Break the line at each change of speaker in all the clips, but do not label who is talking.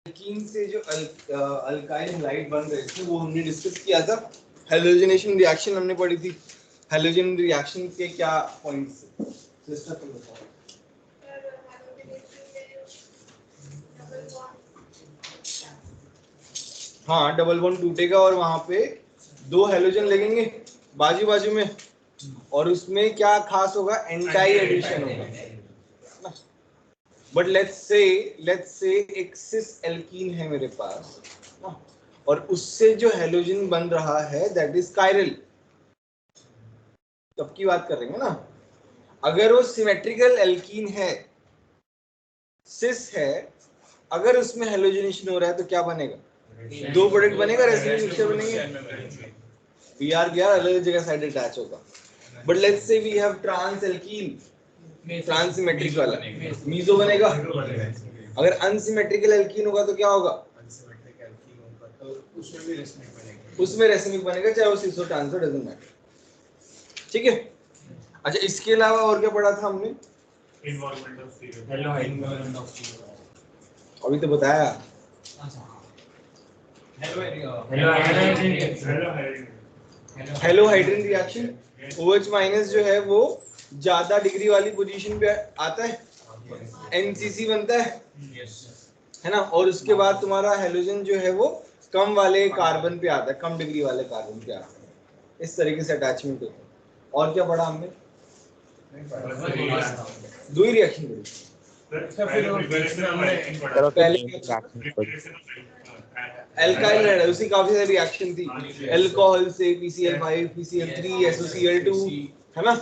Alkene से जो alkyl halide बन रहे थे वो हमने डिस्कस किया था। हैलोजनेशन रिएक्शन हमने पढ़ी थी। हैलोजन रिएक्शन के क्या पॉइंट्स सिस्टर तुम बताओ। हाँ, डबल बॉन्ड टूटेगा और वहां पे दो हैलोजन लगेंगे बाजू बाजू में, और उसमें क्या खास होगा, एंटी एडिशन होगा। बट लेट्स से एक सिस एल्कीन है मेरे पास और उससे जो हैलोजन बन रहा है दैट इज कायरल। तब की बात कर रहे हैं ना। अगर वो सिमेट्रिकल एल्कीन है, सिस है, अगर उसमें हैलोजनेशन हो रहा है तो क्या बनेगा, दो प्रोडक्ट बनेगा, रेसिड्यू मिक्सचर बनेंगे। Br गया अलग जगह साइड अटैच होगा। But let's say we have trans alkene, trans symmetric वाला मीजो बनेगा। अगर अनसिमेट्रिकल एल्कीन होगा तो क्या होगा, अनसिमेट्रिक एल्कीन होगा तो उसमें रेसिमिक बनेगा, चाहे वो सिसो ट्रांसो डजंट मैटर। ठीक है। अच्छा, इसके अलावा और क्या पढ़ा था हमने, इन्वॉल्वमेंट ऑफ स्टीरियो। अभी तो बताया। Hello hydrogen reaction, OH minus जो है वो ज्यादा डिग्री वाली पोजीशन पे आता है, NCC बनता है ना, और उसके बाद तुम्हारा हेलोजन जो है वो कम वाले कार्बन पे आता है, कम डिग्री वाले कार्बन पे आता है। इस तरीके से अटैचमेंट होता है। और क्या पढ़ा हमने, दो ही रिएक्शन एल्काइल है, उसी काफी सारी रिएक्शन थी। अल्कोहल से PCl5 PCl3 SOCl2 है ना,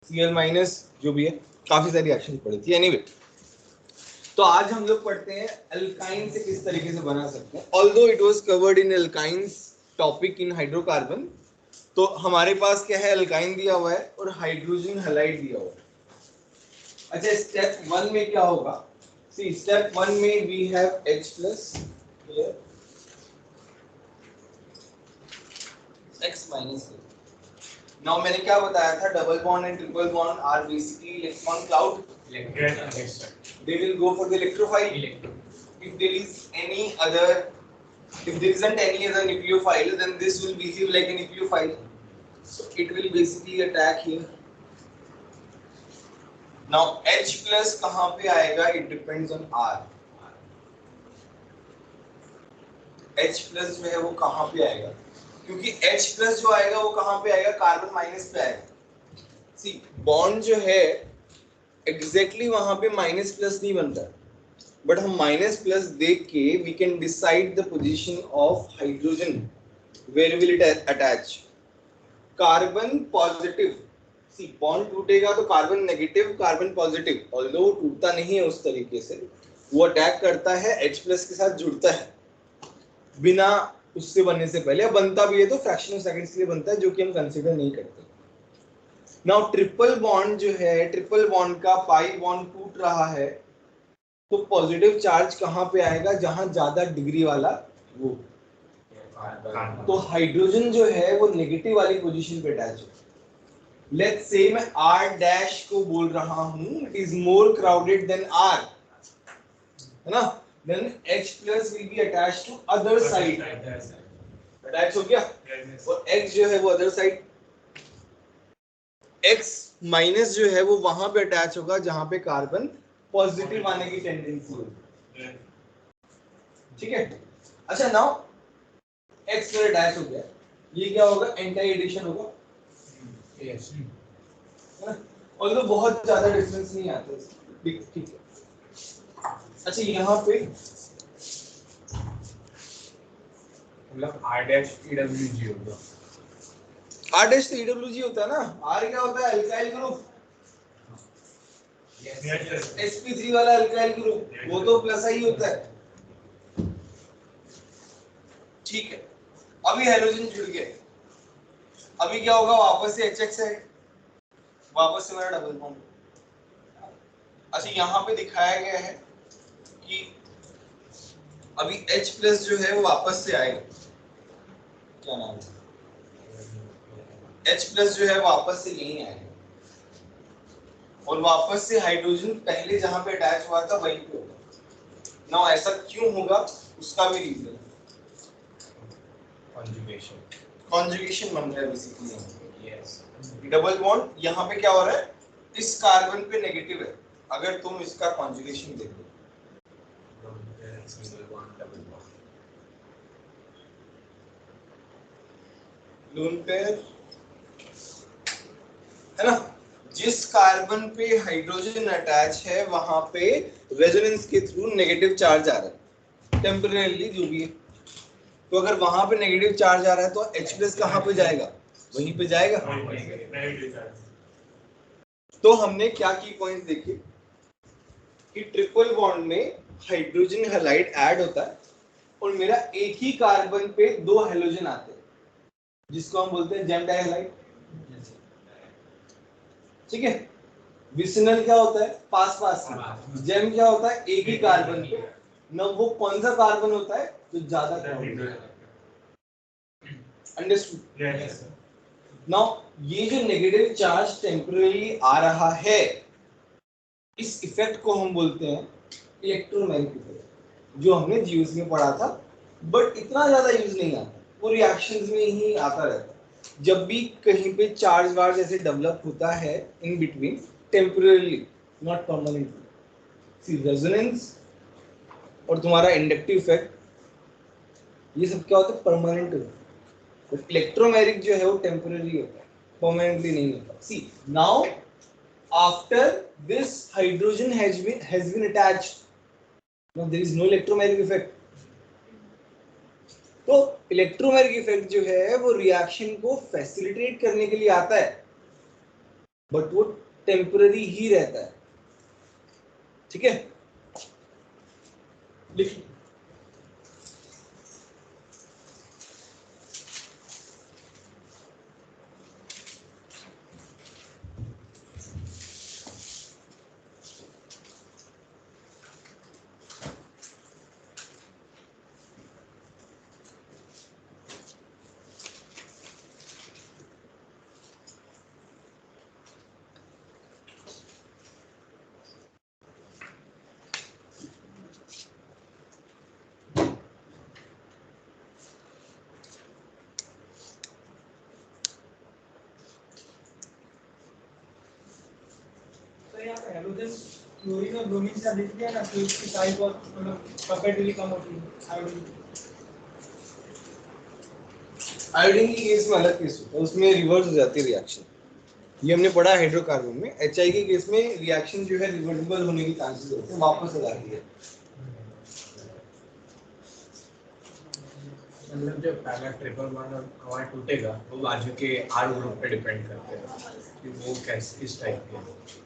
Cl- जो भी है, काफी सारी रिएक्शन पढ़ी थी। एनीवे, तो आज हम लोग पढ़ते हैं अल्काइन से किस तरीके से बना सकते हैं। Although it was covered in alkynes topic in hydrocarbon, तो हमारे पास क्या है, अल्काइन दिया हुआ है और हाइड्रोजन हैलाइड दिया हुआ है। अच्छा, स्टेप 1 में क्या होगा, सी स्टेप 1 में we have H plus here X minus. Now मैंने क्या बताया था, double bond and triple bond are basically electron cloud, they will go for the electrophile. If there is any other, if there isn't any other nucleophile, then this will behave like a nucleophile, so it will basically attack here. Now H plus कहाँ पे आएगा, it depends on R. H plus जो है वो कहाँ पे आएगा, क्योंकि H plus जो आएगा वो कहाँ पे आएगा, कार्बन माइनस पे आएगा। सी बॉन्ड जो है एग्जैक्टली वहां पे माइनस प्लस नहीं बनता, बट हम माइनस प्लस देख के we can decide the position of hydrogen, where will it attach. Carbon positive, C bond टूटेगा तो carbon negative carbon positive, although वो टूटता नहीं है उस तरीके से, वो अटैक करता है H प्लस के साथ जुड़ता है बिना उससे बनने से पहले, बनता भी है तो फ्रैक्शन ऑफ सेकंड्स के लिए बनता है, जो कि हम कंसीडर नहीं करते। नाउ ट्रिपल बॉन्ड जो है, ट्रिपल बॉन्ड का पाई बॉन्ड टूट रहा है, तो पॉजिटिव चार्ज कहां पे आएगा, जहां ज्यादा डिग्री वाला वो, तो हाइड्रोजन जो है वो नेगेटिव वाली पोजीशन पे अटैच है। लेट्स से मैं R डैश को बोल रहा हूं, it is more crowded than R, है ना, then H plus will be attached to other side, attach हो गया, और X जो है वो अदर साइड, X माइनस जो है वो वहां पे अटैच होगा जहां पे कार्बन पॉजिटिव आने की टेंडेंसी होगी। ठीक है। अच्छा, नाउ X पर अटैच हो गया, ये क्या होगा, एंटी एडिशन होगा, यस, है ना, और तो बहुत ज्यादा डिफरेंस नहीं आता है। ठीक है। अच्छा, यहाँ पे मतलब R डैश EWG होगा, R डैश तो EWG होता है ना, R क्या होता है, अल्काइल ग्रुप, sp3 वाला अल्काइल ग्रुप, वो तो प्लस ही होता है। ठीक है, अभी हैलोजन जुड़ गए, अभी क्या होगा, वापस से HX है, वापस से मेरा डबल बॉन्ड। अच्छा, यहाँ पे दिखाया गया है कि अभी H प्लस जो है वो वापस से आएगा, क्या नाम है, H प्लस जो है वापस से यहीं आएगा, और वापस से हाइड्रोजन पहले जहां पे अटैच हुआ था वहीं पे होगा। नाउ ऐसा क्यों होगा उसका भी रीजन कॉन्जुगेशन बन रहा है बेसिकली। यस, डबल बॉन्ड यहाँ पे क्या हो रहा है, इस कार्बन पे नेगेटिव है, अगर तुम इसका कॉन्जुगेशन देखो लोन पेयर है ना, जिस कार्बन पे हाइड्रोजन अटैच है वहां पे रेजोनेंस के थ्रू नेगेटिव चार्ज आ रहा है टेम्परेरीली जो भी है। तो अगर वहां पे नेगेटिव चार्ज आ रहा है तो H+ कहां पे जाएगा, वहीं पे जाएगा। तो हमने क्या की पॉइंट देखे कि ट्रिपल बॉन्ड में हाइड्रोजन हैलाइड ऐड होता है और मेरा एक ही कार्बन पे दो हैलोजन आते हैं जिसको हम बोलते हैं जेम डाइहैलाइड। ठीक है, विसिनल क्या होता है, पास पास में, जेम क्या होता है एक ही कार्बन पे, न वो कौन सा कार्बन होता है जो ज्यादा क्राउडेड है। अंडरस्टूड। नाउ ये जो नेगेटिव चार्ज टेम्परेरी आ रहा है इस इफेक्ट को हम बोलते हैं इलेक्ट्रोमैग्नेटिक इफेक्ट, जो हमने जीएस में पढ़ा था, बट इतना ज्यादा यूज नहीं आता, वो रिएक्शंस में ही आता रहता है। जब भी कहीं पे चार्ज वार्ज ऐसे डेवलप होता है in between temporarily not permanently, C resonance और तुम्हारा इंडक्टिव इफेक्ट ये सब क्या होता है परमानेंट होता है, इलेक्ट्रोमैग्नेटिक जो है वो टेम्परेरी होता है, परमानेंटली नहीं होता। सी now after this hydrogen has been attached, now there is no electromagnetic effect। तो इलेक्ट्रोमैग्नेटिक इफेक्ट जो है वो रिएक्शन को फैसिलिटेट करने के लिए आता है बट वो टेम्पररी ही रहता है। ठीक है, लिखिए
हेलोजन क्लोरीन और ब्रोमीन का देख लिया ना, तो इसकी साइज बहुत मतलब कंपैरेटिवली कम होती है आयोडीन।
आयोडीन की केस में अलग केस होता है, उसमें रिवर्स हो जाती है रिएक्शन, ये हमने पढ़ा हाइड्रोकार्बन में। HI के केस में रिएक्शन जो है रिवर्सिबल होने के चांसेस होते हैं, वापस आ जाती है।
मतलब जो पहला ट्रिपल बॉन्ड और हवा टूटेगा वो बाजू के R ग्रुप पे डिपेंड करते हैं कि वो कैसे किस टाइप के हैं।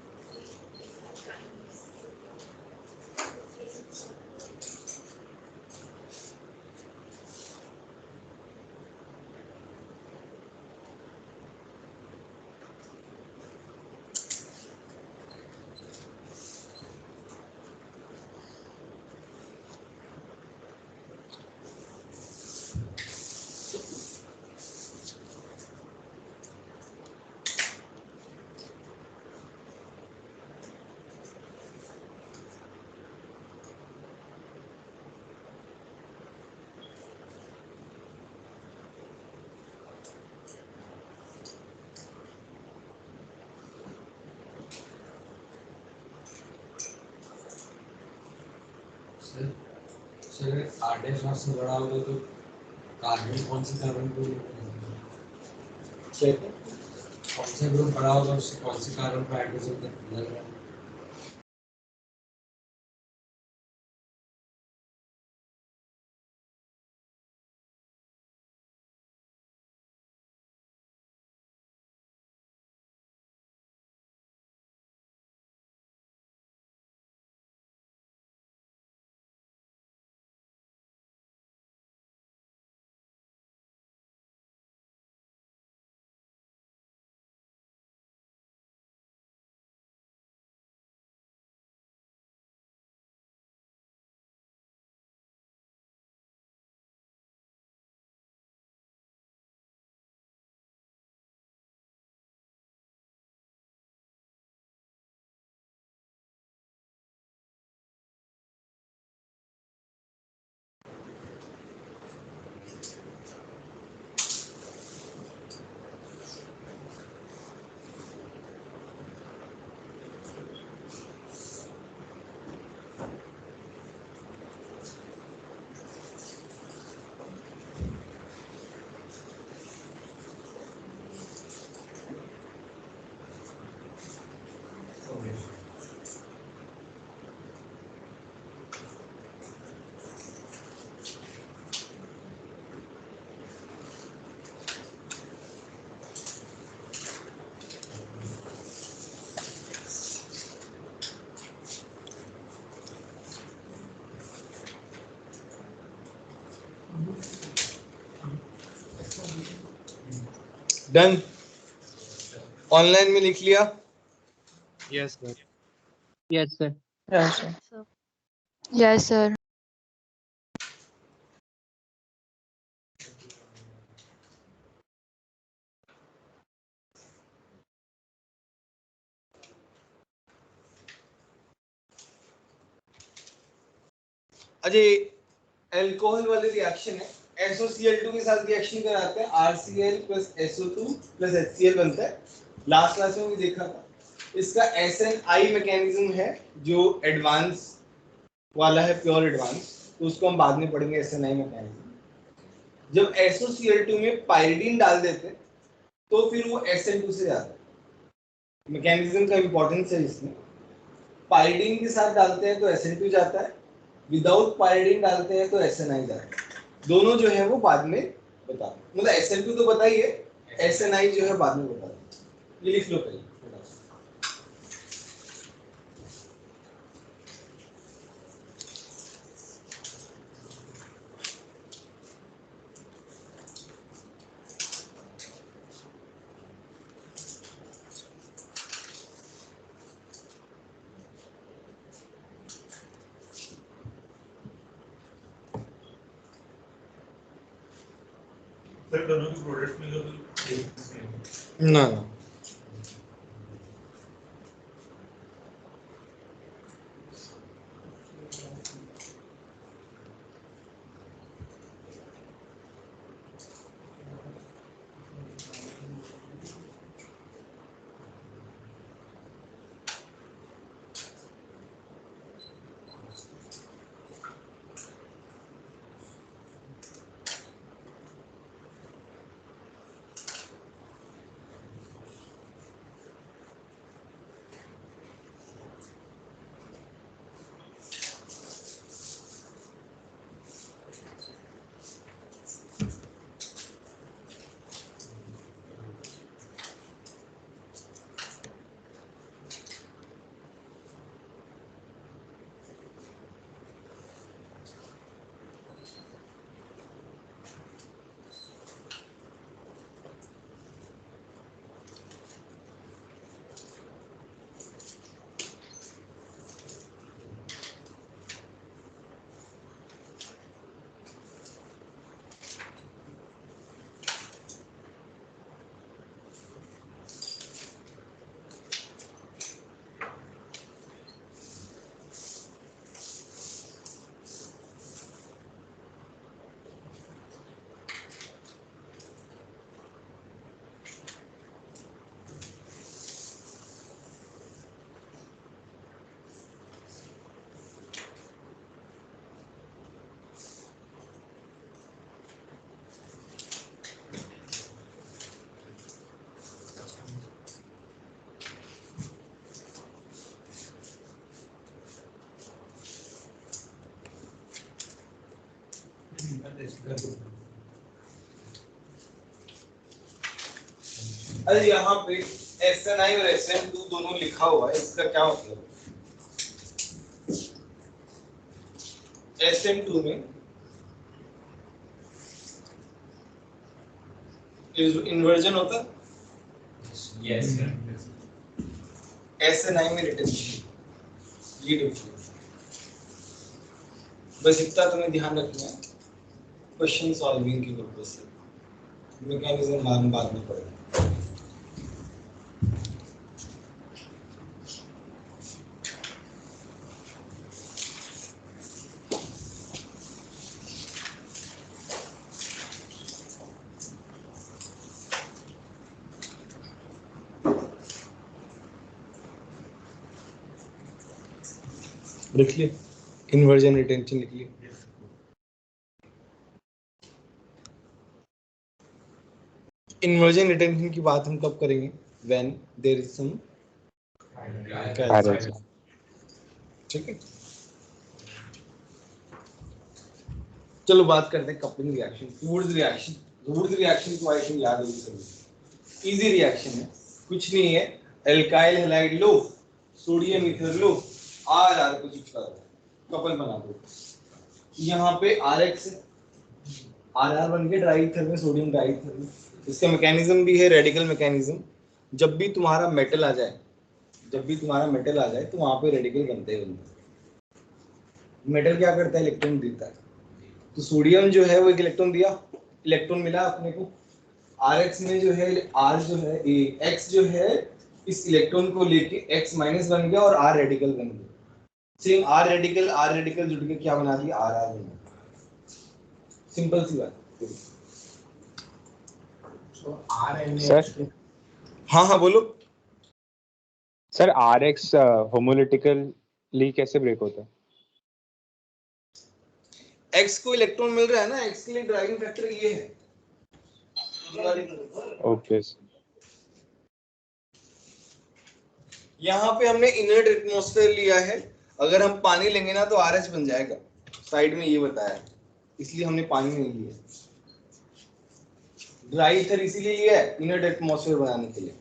सर R' से बड़ा होगा तो कार्बन कौन से कार्बन को कौन सा ग्रुप बड़ा होगा उससे कौन से कार्बन को हाइड्रोजन लग रहा है।
डन। ऑनलाइन में लिख लिया?
Yes sir.
Yes, sir.
Yes, sir.
Sir. Yes, sir.
Ajay alcohol वाले रिएक्शन है, SOCl2 के साथ रिएक्शन कराते हैं, RCl plus SO2 plus HCl बनता है। लास्ट क्लास में भी देखा था। इसका SNI मैकेनिज्म है जो एडवांस वाला है, प्योर एडवांस, तो उसको हम बाद में पढ़ेंगे SNI मैकेनिज्म। जब SOCl2 में पाइरिडीन डाल देते हैं तो फिर वो SN2 से जाता है। मैकेनिज्म का इंपॉर्टेंस है इसमें। पाइरिडीन के साथ डालते हैं तो SN2 जाता है, विदाउट पाइरिडीन डालते हैं तो SNI जाता है। दोनों जो है वो बाद में बता, मतलब SN2 तो बताइए, SNI जो है बाद में बता दें। ये लिख लो पहले।
सर दोनों के प्रोडक्ट में जो
ना ना अरे यहाँ पे SNI और SN2 दोनों लिखा हुआ है, इसका क्या मतलब है? SN2 में इन्वर्जन होता है,
यस
SNI में रिटेंशन, ये डिफरेंस। बस इतना तुम्हें ध्यान रखना है क्वेश्चन सॉल्विंग की पर्पज से। मैकेनिज्म बाद में पढ़ेंगे। लिख लिए इन्वर्जन रिटेंशन, लिख लिए। इन्वर्जन रिटेंशन की बात हम कब करेंगे? व्हेन देयर इज सम, ठीक है। चलो बात करते हैं coupling reaction, Wurtz reaction. Wurtz reaction को आई थिंक याद होगी सभी। इजी रिएक्शन है, कुछ नहीं है, एल्काइल हैलाइड लो, सोडियम ईथर लो, आर को चिपका दो, कपल बना दो। यहाँ पे RX है, RR बन के ड्राई ईथर में, सोडियम ड्राई ईथर में, इसका मैकेनिज्म भी है रेडिकल मैकेनिज्म। जब भी तुम्हारा मेटल आ जाए, तो वहां पे रेडिकल बनते हैं। मेटल क्या करता है? इलेक्ट्रॉन देता है। तो सोडियम जो है वो एक इलेक्ट्रॉन दिया, इलेक्ट्रॉन मिला अपने को। Rx में जो है R जो है X जो है इस इलेक्ट्रॉन को लेके X माइनस बन गया और R रेडिकल बन गया। सेम R रेडिकल जुड़ के क्या बना दिया? RR बना दिया। सिंपल सी बात।
So RNA
सर
हाँ बोलो।
सर आर एक्स होमोलिटिकली कैसे ब्रेक होता है?
X को इलेक्ट्रॉन मिल रहा है ना, X के लिए ड्राइविंग फैक्टर ये है।
ओके
यहाँ पे हमने इनर्ट एटमॉस्फेयर लिया है। अगर हम पानी लेंगे ना तो RH बन जाएगा, साइड में ये बताया, इसलिए हमने पानी नहीं लिया। ड्राई ईथर इसीलिए लिया है इनर्ट एटमॉस्फेयर बनाने के लिए।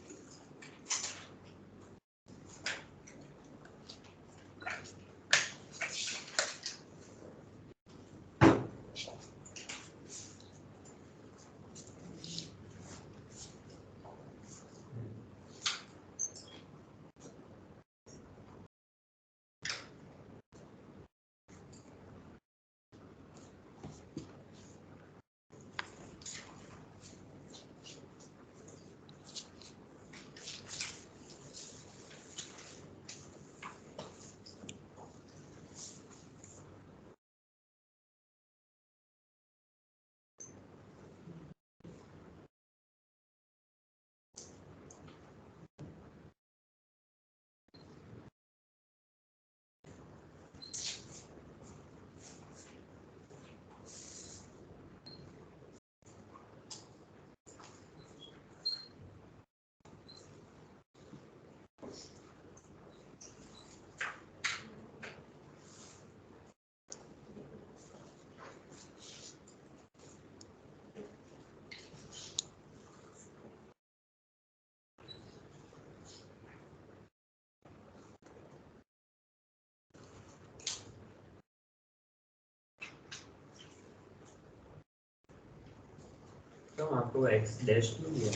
तो आपको X डैश क्यों दिया?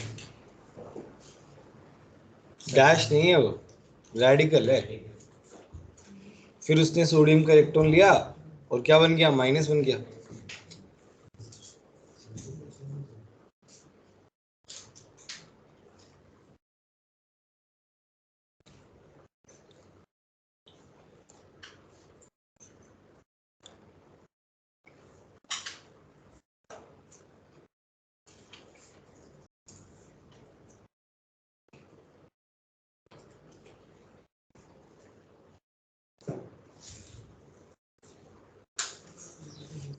डैश नहीं है, वो रेडिकल है। फिर उसने सोडियम का इलेक्ट्रॉन लिया और क्या बन गया? माइनस बन गया।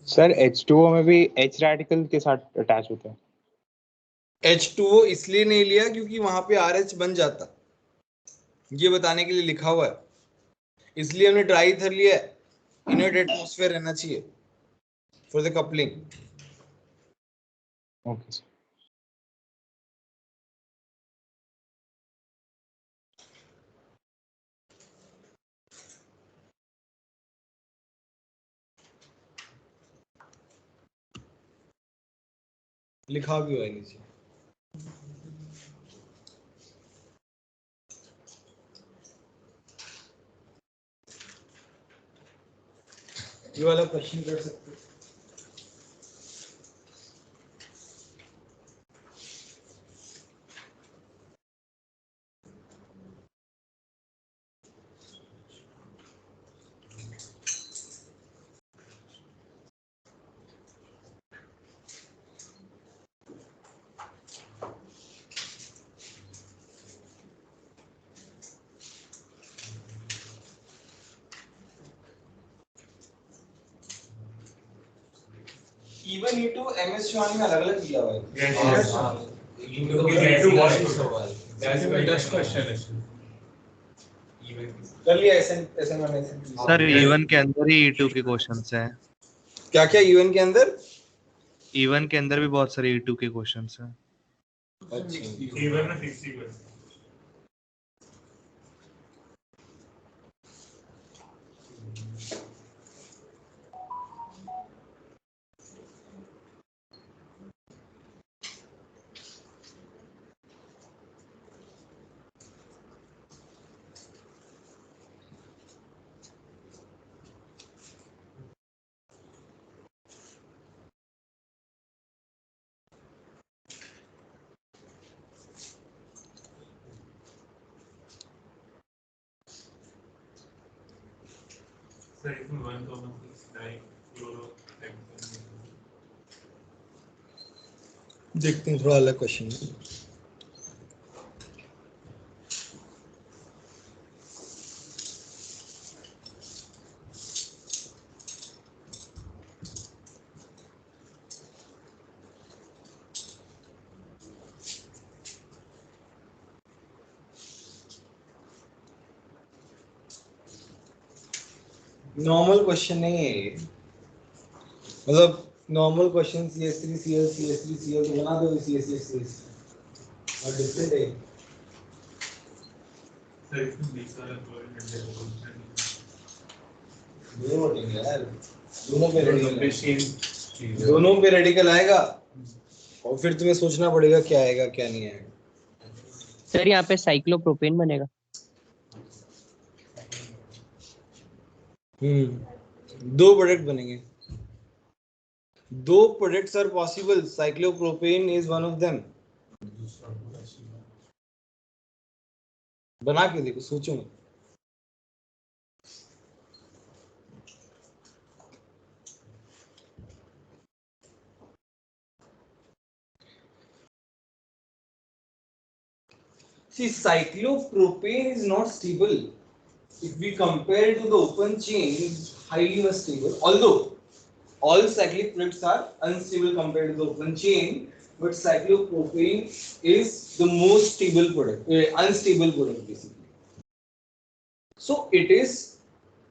सर H2O में भी H रेडिकल के साथ अटैच होता है।
H2O इसलिए नहीं लिया क्योंकि वहां पे RH बन जाता, ये बताने के लिए लिखा हुआ है। इसलिए हमने ड्राई ईथर लिया है। इनर्ट एटमॉस्फेयर रहना चाहिए for the coupling.
Okay sir.
लिखा भी हुआ है नीचे। ये वाला क्वेश्चन कर सकते हो। E1 E2 MS शिवानी में अलग अलग दिया हुआ है। कर लिया SN1 SN2।
सर इवन के अंदर ही E2 के क्वेश्चंस हैं।
क्या क्या E1 के अंदर?
इवन के अंदर भी बहुत सारे E2 के क्वेश्चंस हैं।
E1 में 60 Sir, इसमें 1,609 euro
देखते हैं, थोड़ा अलग क्वेश्चन है। नॉर्मल क्वेश्चन नहीं है ये, मतलब normal question CS3 CL CS3 CL तो बना दो CS और डिफरेंट है।
Sir, इसमें 20 वाला कोई
दोनों बनेंगे यार, दोनों पे
दोनों पे
रेडिकल,
सेम
दोनों पे रेडिकल आएगा और फिर तुम्हें सोचना पड़ेगा क्या आएगा क्या नहीं आएगा।
सर यहाँ पे साइक्लोप्रोपेन बनेगा।
दो प्रोडक्ट बनेंगे, दो products are possible, cyclopropane is one of them. बना के देखो, सोचो मत। See, cyclopropane is not stable. If we compare it to the open chain, it's highly unstable. Although all cyclic products are unstable compared to the open chain, but cyclopropane is the most stable product, unstable product basically. So it is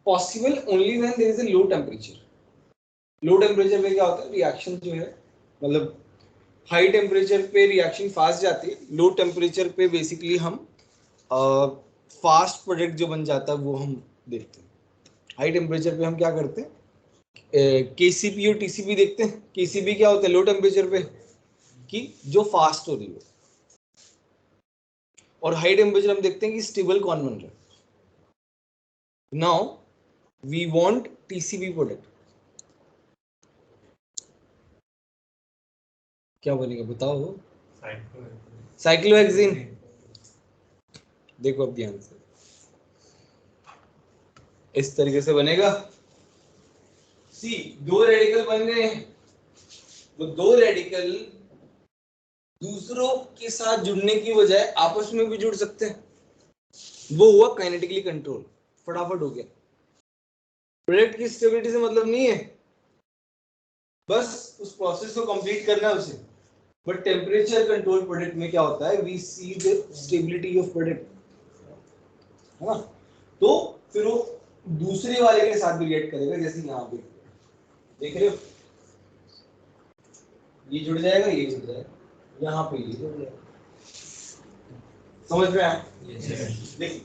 possible only when there is a low temperature. Low temperature में क्या होता है, reaction जो है, मतलब high temperature पे reaction fast जाती है, लो टेम्परेचर पे बेसिकली हम फास्ट प्रोडक्ट जो बन जाता है वो हम देखते हैं। हाई टेम्परेचर पे हम क्या करते हैं, केसीपी और टीसीपी देखते हैं। केसीपी क्या होता है, लो टेम्परेचर पे कि जो फास्ट हो रही हो, और हाई टेम्परेचर हम देखते हैं कि स्टेबल कौन बन रहा है। Now we want TCP product, क्या बनेगा बताओ? साइक्लोहेक्सेन। देखो अब ध्यान से, इस तरीके से बनेगा। सी, दो रेडिकल बन गए हैं, वो दो रेडिकल दूसरों के साथ जुड़ने की बजाय आपस में भी जुड़ सकते हैं। वो हुआ काइनेटिकली कंट्रोल, फटाफट हो गया। प्रोडक्ट की स्टेबिलिटी से मतलब नहीं है, बस उस प्रोसेस को कंप्लीट करना है उसे। बट टेम्परेचर कंट्रोल प्रोडक्ट में क्या होता है, we see the stability of product, है ना? तो फिर वो दूसरे वाले के साथ भी रिएक्ट करेगा, जैसे यहाँ पे देख रहे हो, ये जुड़ जाएगा, ये जुड़ जाएगा, यहाँ पे ये जुड़ जाएगा। समझ में आया? देखिए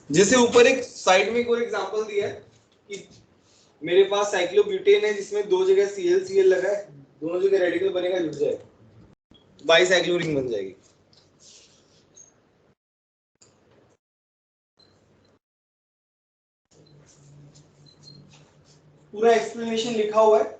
जैसे ऊपर एक साइड में एक और एग्जांपल दिया है कि मेरे पास साइक्लोब्यूटेन है जिसमें दो जगह ClCl लगा है, दोनों जगह रेडिकल बनेगा, जुड़ जाएगा, बाईसाइक्लो रिंग बन जाएगी। पूरा एक्सप्लेनेशन लिखा हुआ है,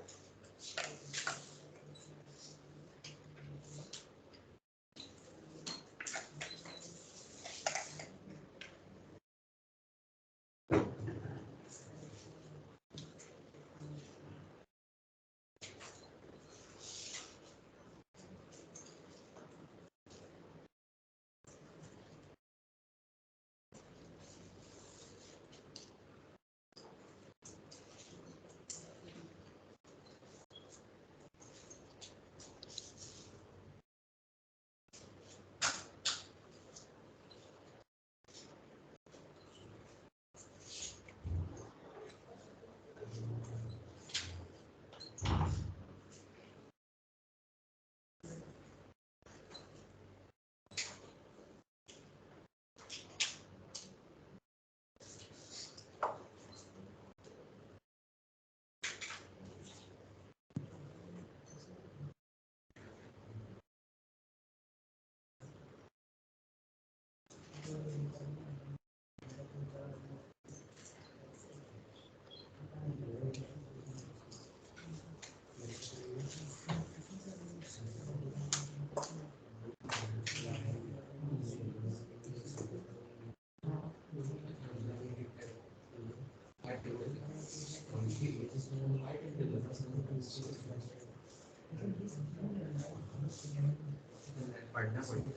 पढ़ना पड़ेगा।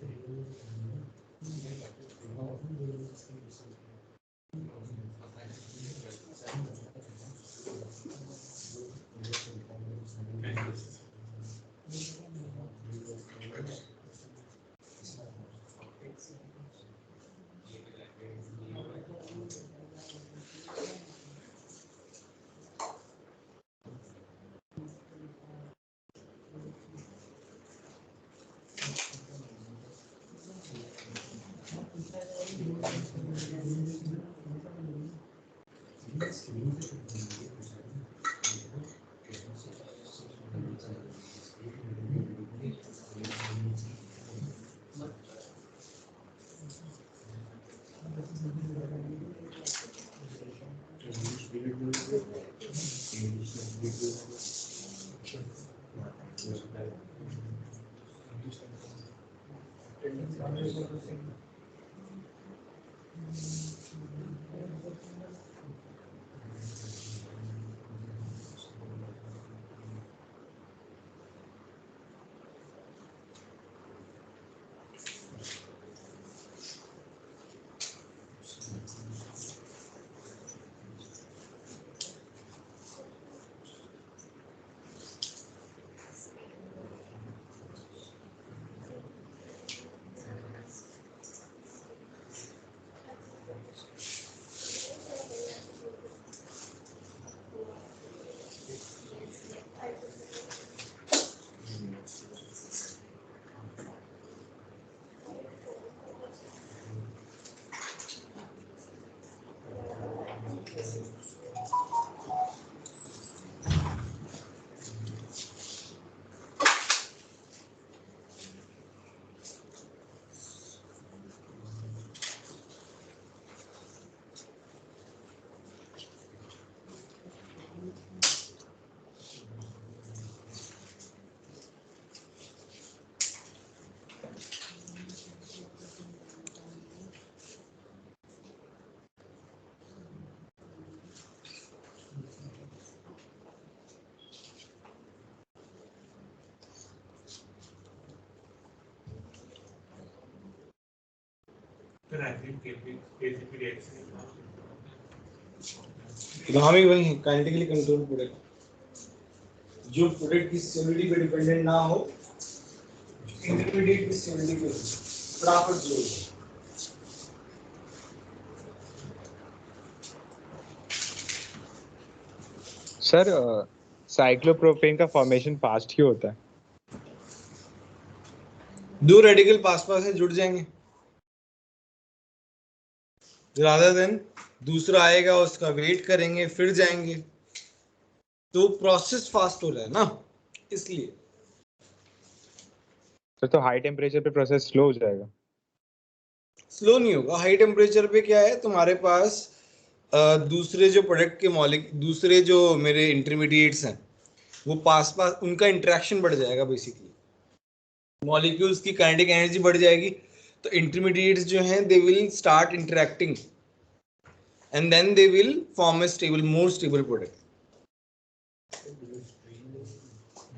फिर KCP reaction
यहाँ भी वही काइनेटिकली कंट्रोल प्रोडक्ट जो प्रोडक्ट की स्टेबिलिटी पे डिपेंडेंट ना हो, इंटरमीडिएट की स्टेबिलिटी पे फटाफट जोड़ दो।
सर साइक्लोप्रोपेन का फॉर्मेशन फास्ट ही होता है।
दो रेडिकल पास से जुड़ जाएंगे rather देन दूसरा आएगा उसका वेट करेंगे फिर जाएंगे, तो प्रोसेस फास्ट हो रहा है ना, इसलिए।
सर तो हाई टेम्परेचर पे प्रोसेस स्लो हो जाएगा।
स्लो नहीं होगा, हाई टेम्परेचर पे क्या है तुम्हारे पास दूसरे जो प्रोडक्ट के दूसरे जो मेरे इंटरमीडिएट्स हैं वो पास उनका इंटरेक्शन बढ़ जाएगा, बेसिकली मॉलिक्यूल्स की काइनेटिक एनर्जी बढ़ जाएगी, तो इंटरमीडिएट्स जो हैं they will start interacting and then they will form a more stable product.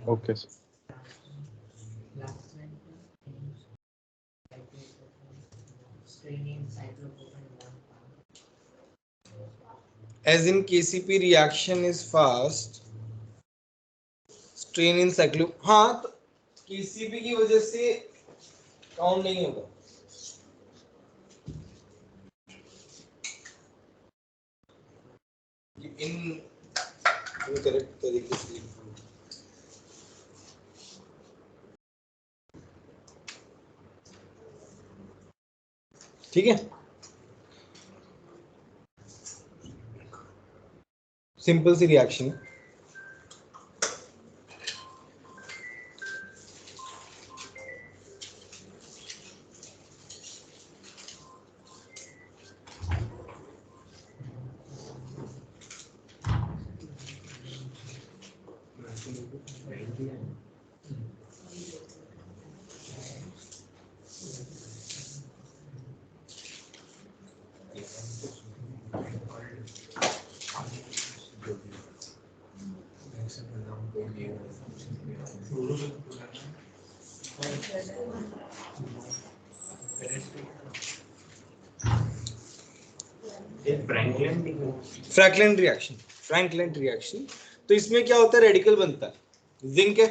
Okay sir.
As in KCP reaction is fast, strain in cyclo, हाँ तो KCP की वजह से काउंट नहीं होगा। इन करेक्ट तरीके से ठीक है, सिंपल सी रिएक्शन। Franklin reaction. तो इसमें क्या होता है, रेडिकल बनता है, जिंक है,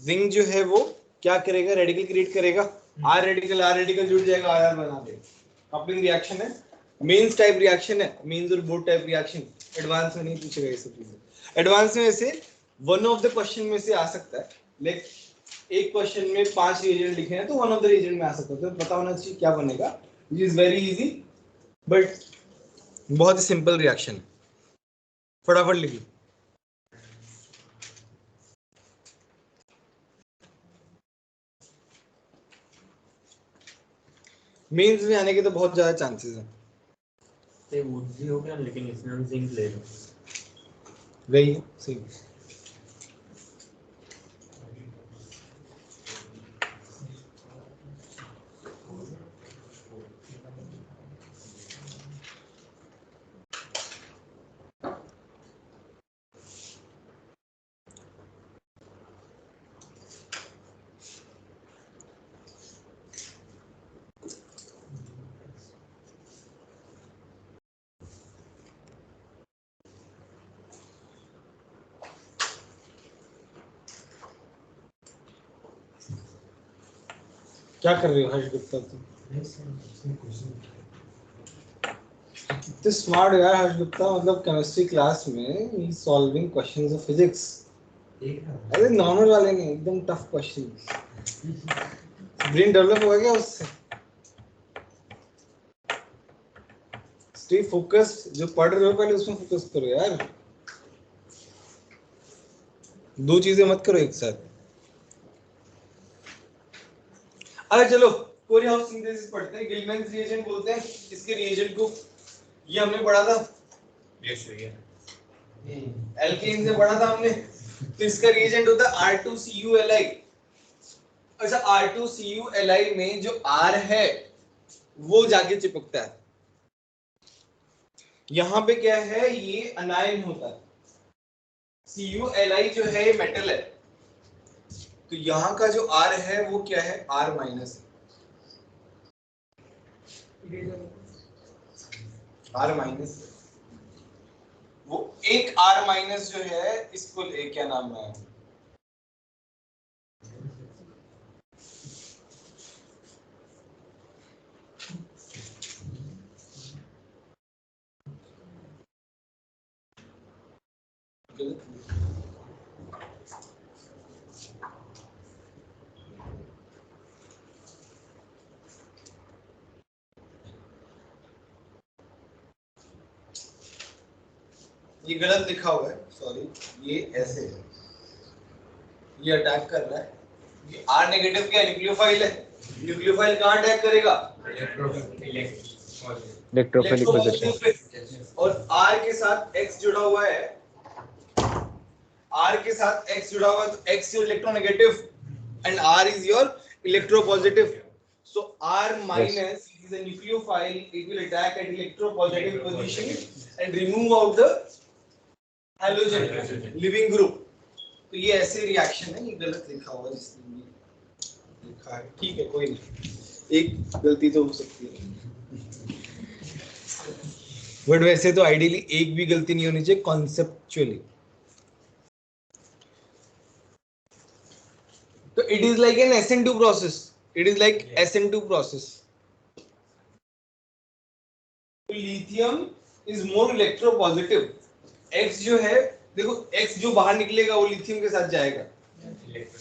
जिंक जो है वो क्या करेगा, रेडिकल क्रिएट करेगा, आर रेडिकल जुड़ जाएगा, आर बना देगा। कपलिंग रिएक्शन है, मेंस टाइप रिएक्शन है, मेंस और बोट टाइप रिएक्शन। एडवांस में नहीं पूछेगा ये सब चीजें। एडवांस में से वन ऑफ द क्वेश्चन में से आ सकता है, लाइक एक क्वेश्चन में 5 रिएजेंट लिखे हैं तो वन ऑफ द रिएजेंट में आ सकता है, तो पता होना चाहिए क्या बनेगा। It is very easy but बहुत ही सिंपल रिएक्शन है, फटाफट लिखिए। मेंस में आने के तो बहुत ज्यादा चांसेस हैं।
तो वुड भी हो गया, लेकिन इसमें हम जिंक ले लो।
वही सही। क्या कर रहे हो हर्ष गुप्ता तुम? इतने स्मार्ट यार हर्ष गुप्ता, मतलब केमिस्ट्री क्लास में ही सॉल्विंग क्वेश्चंस ऑफ फिजिक्स। अरे नॉर्मल वाले नहीं, एकदम टफ क्वेश्चंस। ब्रेन डेवलप होगा क्या उससे? स्टे फोकस, जो पढ़ रहे हो पहले उसमें फोकस करो यार, दो चीजें मत करो एक साथ। अरे चलो कोरी हाउस सिंथेसिस पढ़ते हैं। गिलमैन रिएजेंट बोलते हैं इसके रिएजेंट को, ये हमने पढ़ा था,
ये सही है।
एल्केन से पढ़ा था हमने। तो इसका रिएजेंट होता है R2CuLi। अच्छा, R2CuLi में जो R है वो जाके चिपकता है। यहां पे क्या है, ये अनायन होता है। CuLi जो है ये मेटल है, तो यहां का जो R है वो क्या है, R माइनस R माइनस। वो एक R माइनस जो है इसको क्या नाम है, ये गलत लिखा हुआ है, सॉरी, ये ऐसे है, ये अटैक कर रहा है। ये R नेगेटिव क्या न्यूक्लियोफाइल है, न्यूक्लियोफाइल कहां अटैक करेगा,
इलेक्ट्रोफिलिक पोजीशन।
पे। और R के साथ X जुड़ा हुआ है, R के साथ X जुड़ा हुआ है, तो X your electronegative and R is your electropositive. So R minus is a nucleophile, it will attack at electropositive position and remove out the halogen living group. तो ये ऐसे रिएक्शन है, ये गलत लिखा हुआ है जिसने लिखा है, ठीक है कोई नहीं, एक गलती तो हो सकती है, बट वैसे तो आइडियली एक भी गलती नहीं होनी चाहिए कॉन्सेप्चुअली। तो it is like an SN2 process. It is like SN2 process. तो lithium is more electropositive. X जो है, देखो X जो बाहर निकलेगा वो लिथियम के साथ जाएगा,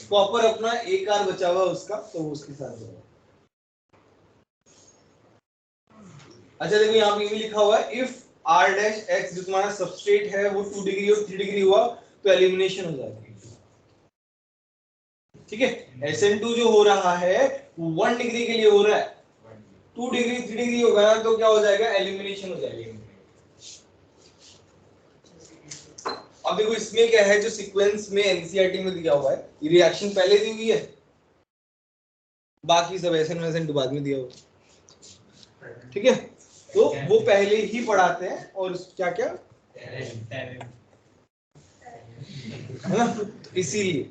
कॉपर अपना एक R बचा हुआ उसका, तो वो उसके साथ जाएगा। अच्छा देखो यहाँ पे भी लिखा हुआ है, if R dash X जो तुम्हारा सबस्ट्रेट है वो 2 डिग्री और 3 डिग्री हुआ तो एलिमिनेशन हो जाएगी, ठीक है। SN2 जो हो रहा है वो 1 डिग्री के लिए हो रहा है, 2 डिग्री 3 डिग्री होगा ना तो क्या हो जाएगा, एलिमिनेशन हो जाएगी। अब देखो इसमें क्या है, जो सीक्वेंस में एनसीईआरटी में दिया हुआ है, ये रिएक्शन पहले दी हुई है, बाकी सब SN1 बाद में दिया हुआ है, ठीक है। तो वो पहले ही पढ़ाते हैं, और क्या क्या है ना, तो इसीलिए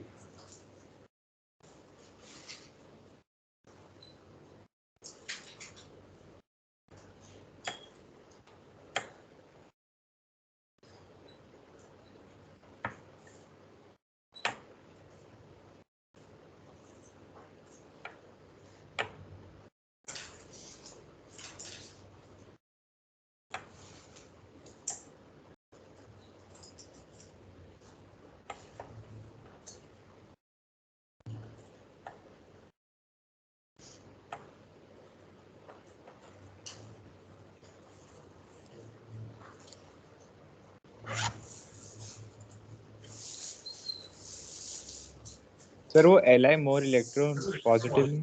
सर वो Li more electron positive है?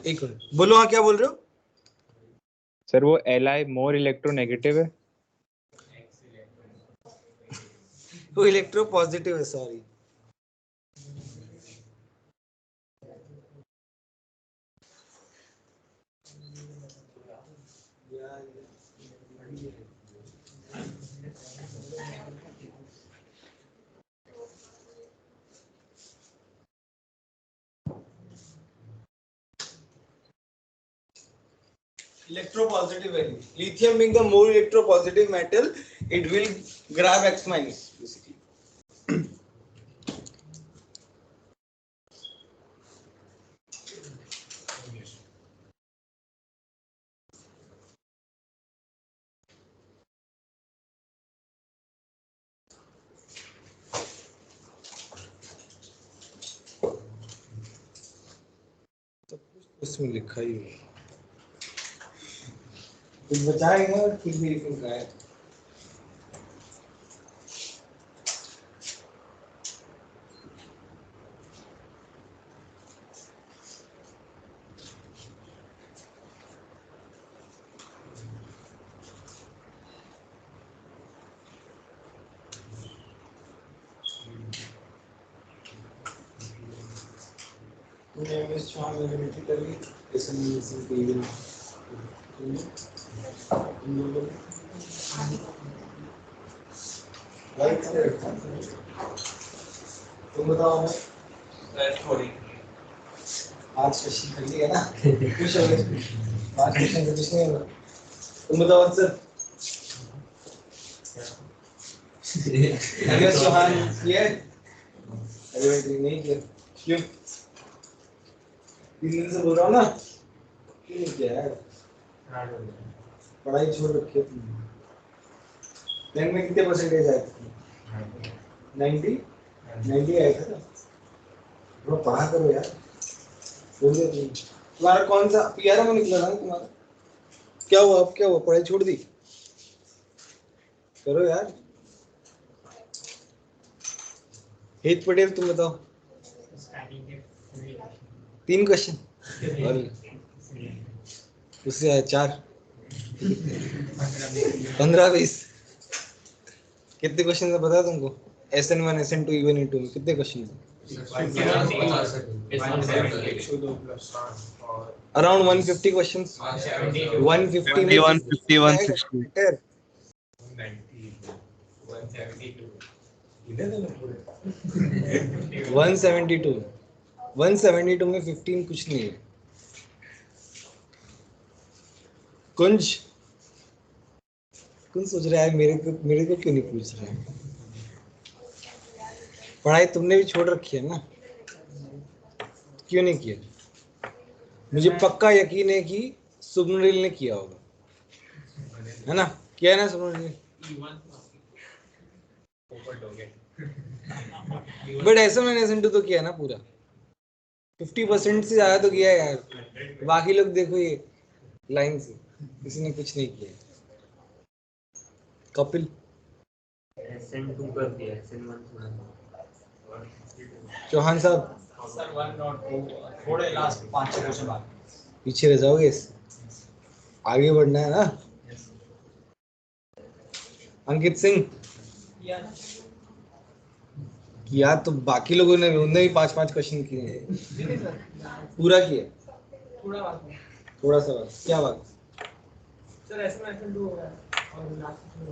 एक मिनट बोलो, हाँ क्या बोल रहे हो?
सर वो Li more electronegative है?
वो इलेक्ट्रो पॉजिटिव है, sorry. Electropositive value. Lithium being the more electropositive metal, it will grab X minus basically. सब कुछ उसमें लिखा ही है, कुछ बचाएगा और फिर भी लिखा है। मैंने एमएस चौहान यूनिवर्सिटी कर ली, एसएमईसी के इवेंट तुम बताओ हमें, थोड़ी आज सेशन कर लिया ना, खुश हो गए, आज सेशन कर कुछ नहीं हुआ। तुम बताओ सर, एमएस चौहान किया है? अरे भाई नहीं किया, क्यों? 3 दिन से बोल रहा हूँ ना, क्यों नहीं किया है? पढ़ाई छोड़ रखी है तुमने। 10 में कितने परसेंटेज आए थे? 90 आए थे ना? थोड़ा पढ़ा करो यार, बोल दिया तुम। तुम्हारा कौन सा पीआरएम में निकला था तुम्हारा? क्या हुआ, अब क्या हुआ, पढ़ाई छोड़ दी? करो यार। हेत पटेल तुम बताओ, 3 क्वेश्चन और उससे 4 15-20 कितने क्वेश्चन है पता है तुमको? SN1 SN2 इवन इनटू में कितने क्वेश्चन है? अराउंड 150 क्वेश्चंस, 150 में
150 160
172 में 15 कुछ नहीं है। कुंज सोच रहा है मेरे को क्यों नहीं पूछ रहा है? पढ़ाई तुमने भी छोड़ रखी है ना, क्यों नहीं किया? मुझे पक्का यकीन है कि सुब्नरील ने किया होगा, है ना? किया है ना सुब्नरील ने? बट ऐसा मैंने SN2 तो किया ना पूरा, 50% से ज्यादा तो किया है यार। बाकी लोग देखो ये लाइन से किसी ने कुछ नहीं किया। कपिल
SN2 कर दिया, SN1
चौहान साहब
सर 1 नॉट थोड़े लास्ट 5-6 क्वेश्चन बाकी,
पीछे रह जाओगे, आगे बढ़ना है ना। अंकित सिंह किया तो बाकी लोगों ने उन्होंने ही 5-5 क्वेश्चन किए हैं, पूरा किया, थोड़ा सा बात, क्या बात?
सर SN2 हो गया और लास्ट में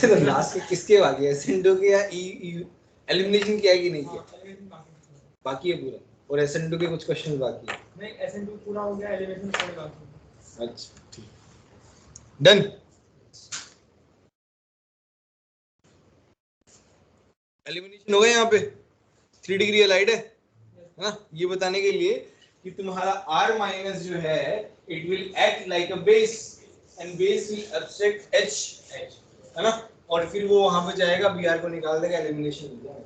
तो लास्ट के किसके बाकी है, SN2 के या एलिमिनेशन किया है कि नहीं किया?
एलिवेशन बाकी है।
बाकी है पूरा, और SN2 के कुछ क्वेश्चन बाकी है।
नहीं SN2 पूरा हो गया, एलिवेशन थोड़े बाकी है।
अच्छा ठीक, डन। एलिमिनेशन हो गया यहाँ पे, 3 डिग्री अलाइड है ना, ये बताने के लिए कि तुम्हारा R माइनस जो है it will act like a base and base will abstract H, है ना, और फिर वो वहां पे जाएगा, Br को निकाल देगा, एलिमिनेशन हो जाएगा,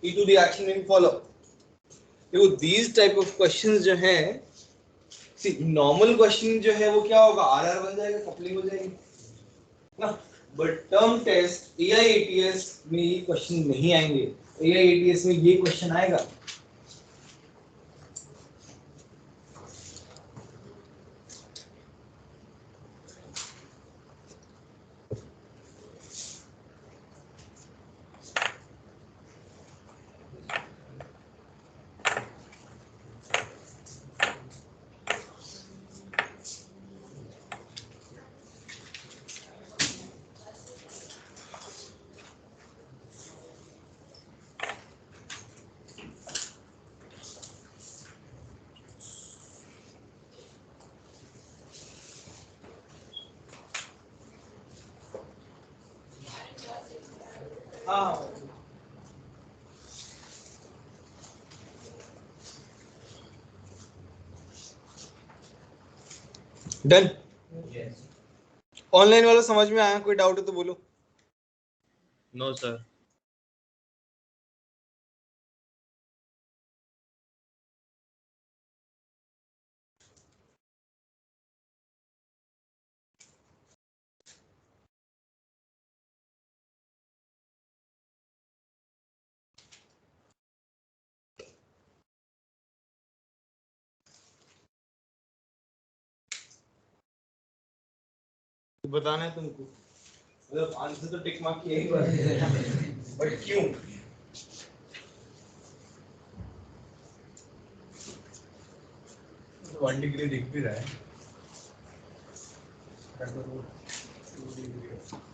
E2 रिएक्शन विल फॉलो। देखो दीज टाइप ऑफ क्वेश्चंस जो हैं, सी नॉर्मल क्वेश्चन जो है वो क्या होगा, RR बन जाएगा, कपलिंग हो जाएगी ना, बट टर्म टेस्ट AIATS में ये क्वेश्चन नहीं आएंगे। AIATS में ये क्वेश्चन आएगा, हाँ डन। ऑनलाइन वाला समझ में आया, कोई डाउट है तो बोलो।
No sir.
बताना है तुमको, मतलब आंसर तो टिक मार्क किया ही बात है, बट क्यों?
तो 1 डिग्री दिख भी रहा है। अगर वो 2 डिग्री है।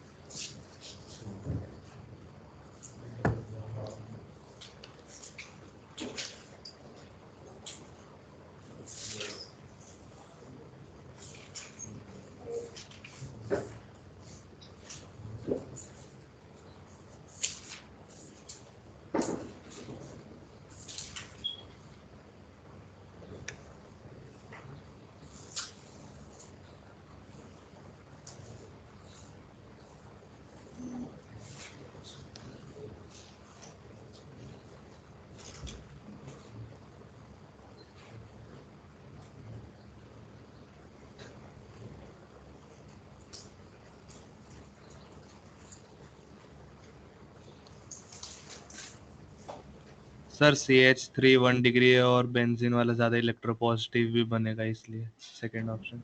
सर CH3 1 डिग्री है और बेंजीन वाला ज्यादा इलेक्ट्रोपॉजिटिव भी बनेगा, इसलिए सेकंड ऑप्शन।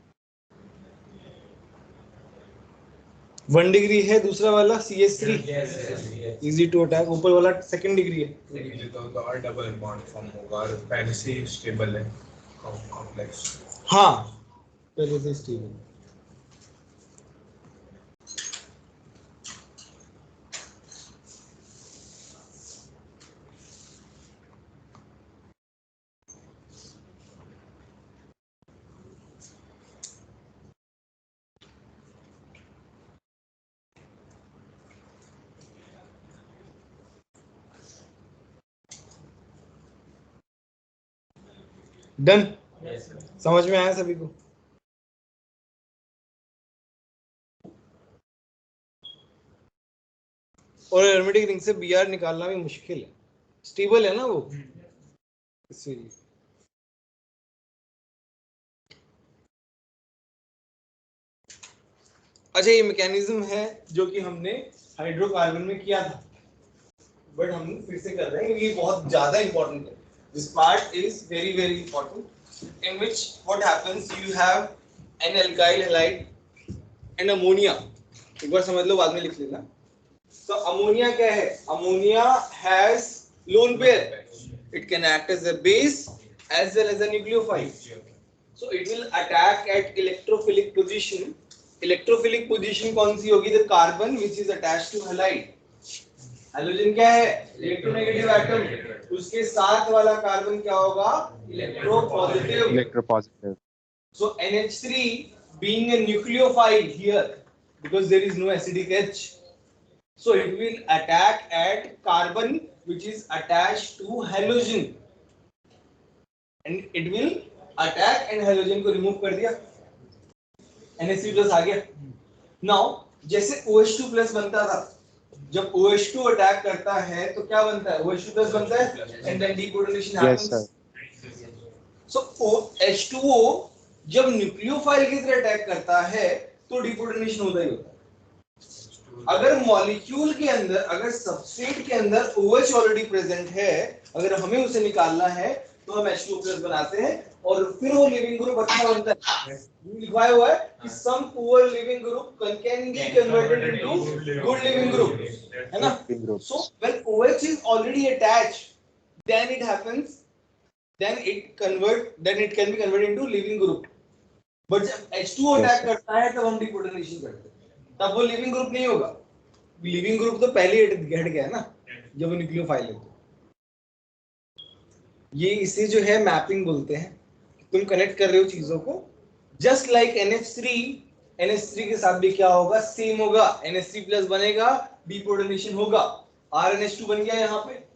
1 डिग्री है, दूसरा वाला CH3 इजी टू अटैक, ऊपर वाला सेकंड डिग्री है।
तो और डबल बॉन्ड फॉर्म होगा और पहले से ही स्टेबल है कॉम्प्लेक्स।
हाँ पहले से स्टेबल। डन, समझ में आया सभी को? और एरोमेटिक रिंग से Br निकालना भी मुश्किल है, स्टेबल है ना वो, इसलिए। अच्छा ये मैकेनिज्म है जो कि हमने हाइड्रोकार्बन में किया था, बट हम फिर से कर रहे हैं क्योंकि ये बहुत ज्यादा इंपॉर्टेंट है। This part is very very important, in which what happens, you have an alkyl halide and ammonia. एक बार समझ लो, बाद में लिख लेना। तो अमोनिया क्या है, ammonia has lone pair, it can act as a base as well as a nucleophile, so it will attack at electrophilic position electrophilic position कौन सी होगी? The carbon which is attached to halide. Halogen क्या है? Electronegative atom. उसके साथ वाला carbon क्या होगा? Electropositive.
Electropositive.
So NH3 being a nucleophile here because there is no acidic H, so it will attack at carbon which is attached to halogen and it will attack and halogen को remove कर दिया, NH3 plus आ गया। Now जैसे OH2 plus बनता था, जब OH2 attack करता है तो क्या बनता है? OH2 plus बनता है and then deprotonation happens।
Yes, sir.
So H2O जब न्यूक्लियोफाइल की तरह अटैक करता है तो डिपोर्टनेशन होता ही होता है। अगर मॉलिक्यूल के अंदर, अगर सबस्ट्रेट के अंदर OH ऑलरेडी प्रेजेंट है, अगर हमें उसे निकालना है तो हम H2O+ बनाते हैं और फिर वो लिविंग ग्रुप अच्छा बनता है। लिखा हुआ है कि some poor leaving group can be converted into good leaving group, है ना? So when OH is already attached then it happens, then it can be converted into living group। but जब H2O अटैक करता है तब हम डिपोर्टनेशन करते हैं, तब वो लिविंग ग्रुप नहीं होगा। लिविंग ग्रुप तो पहले हट गया है ना जब वो न्यूक्लियोफाइल है। ये इसे जो है मैपिंग बोलते हैं। तुम कनेक्ट कर रहे हो चीजों को। जस्ट लाइक NH3 के साथ भी क्या होगा? सेम होगा। NH3+ बनेगा, डिपोर्टनेशन होगा, RNH2 बन गया यहाँ पे।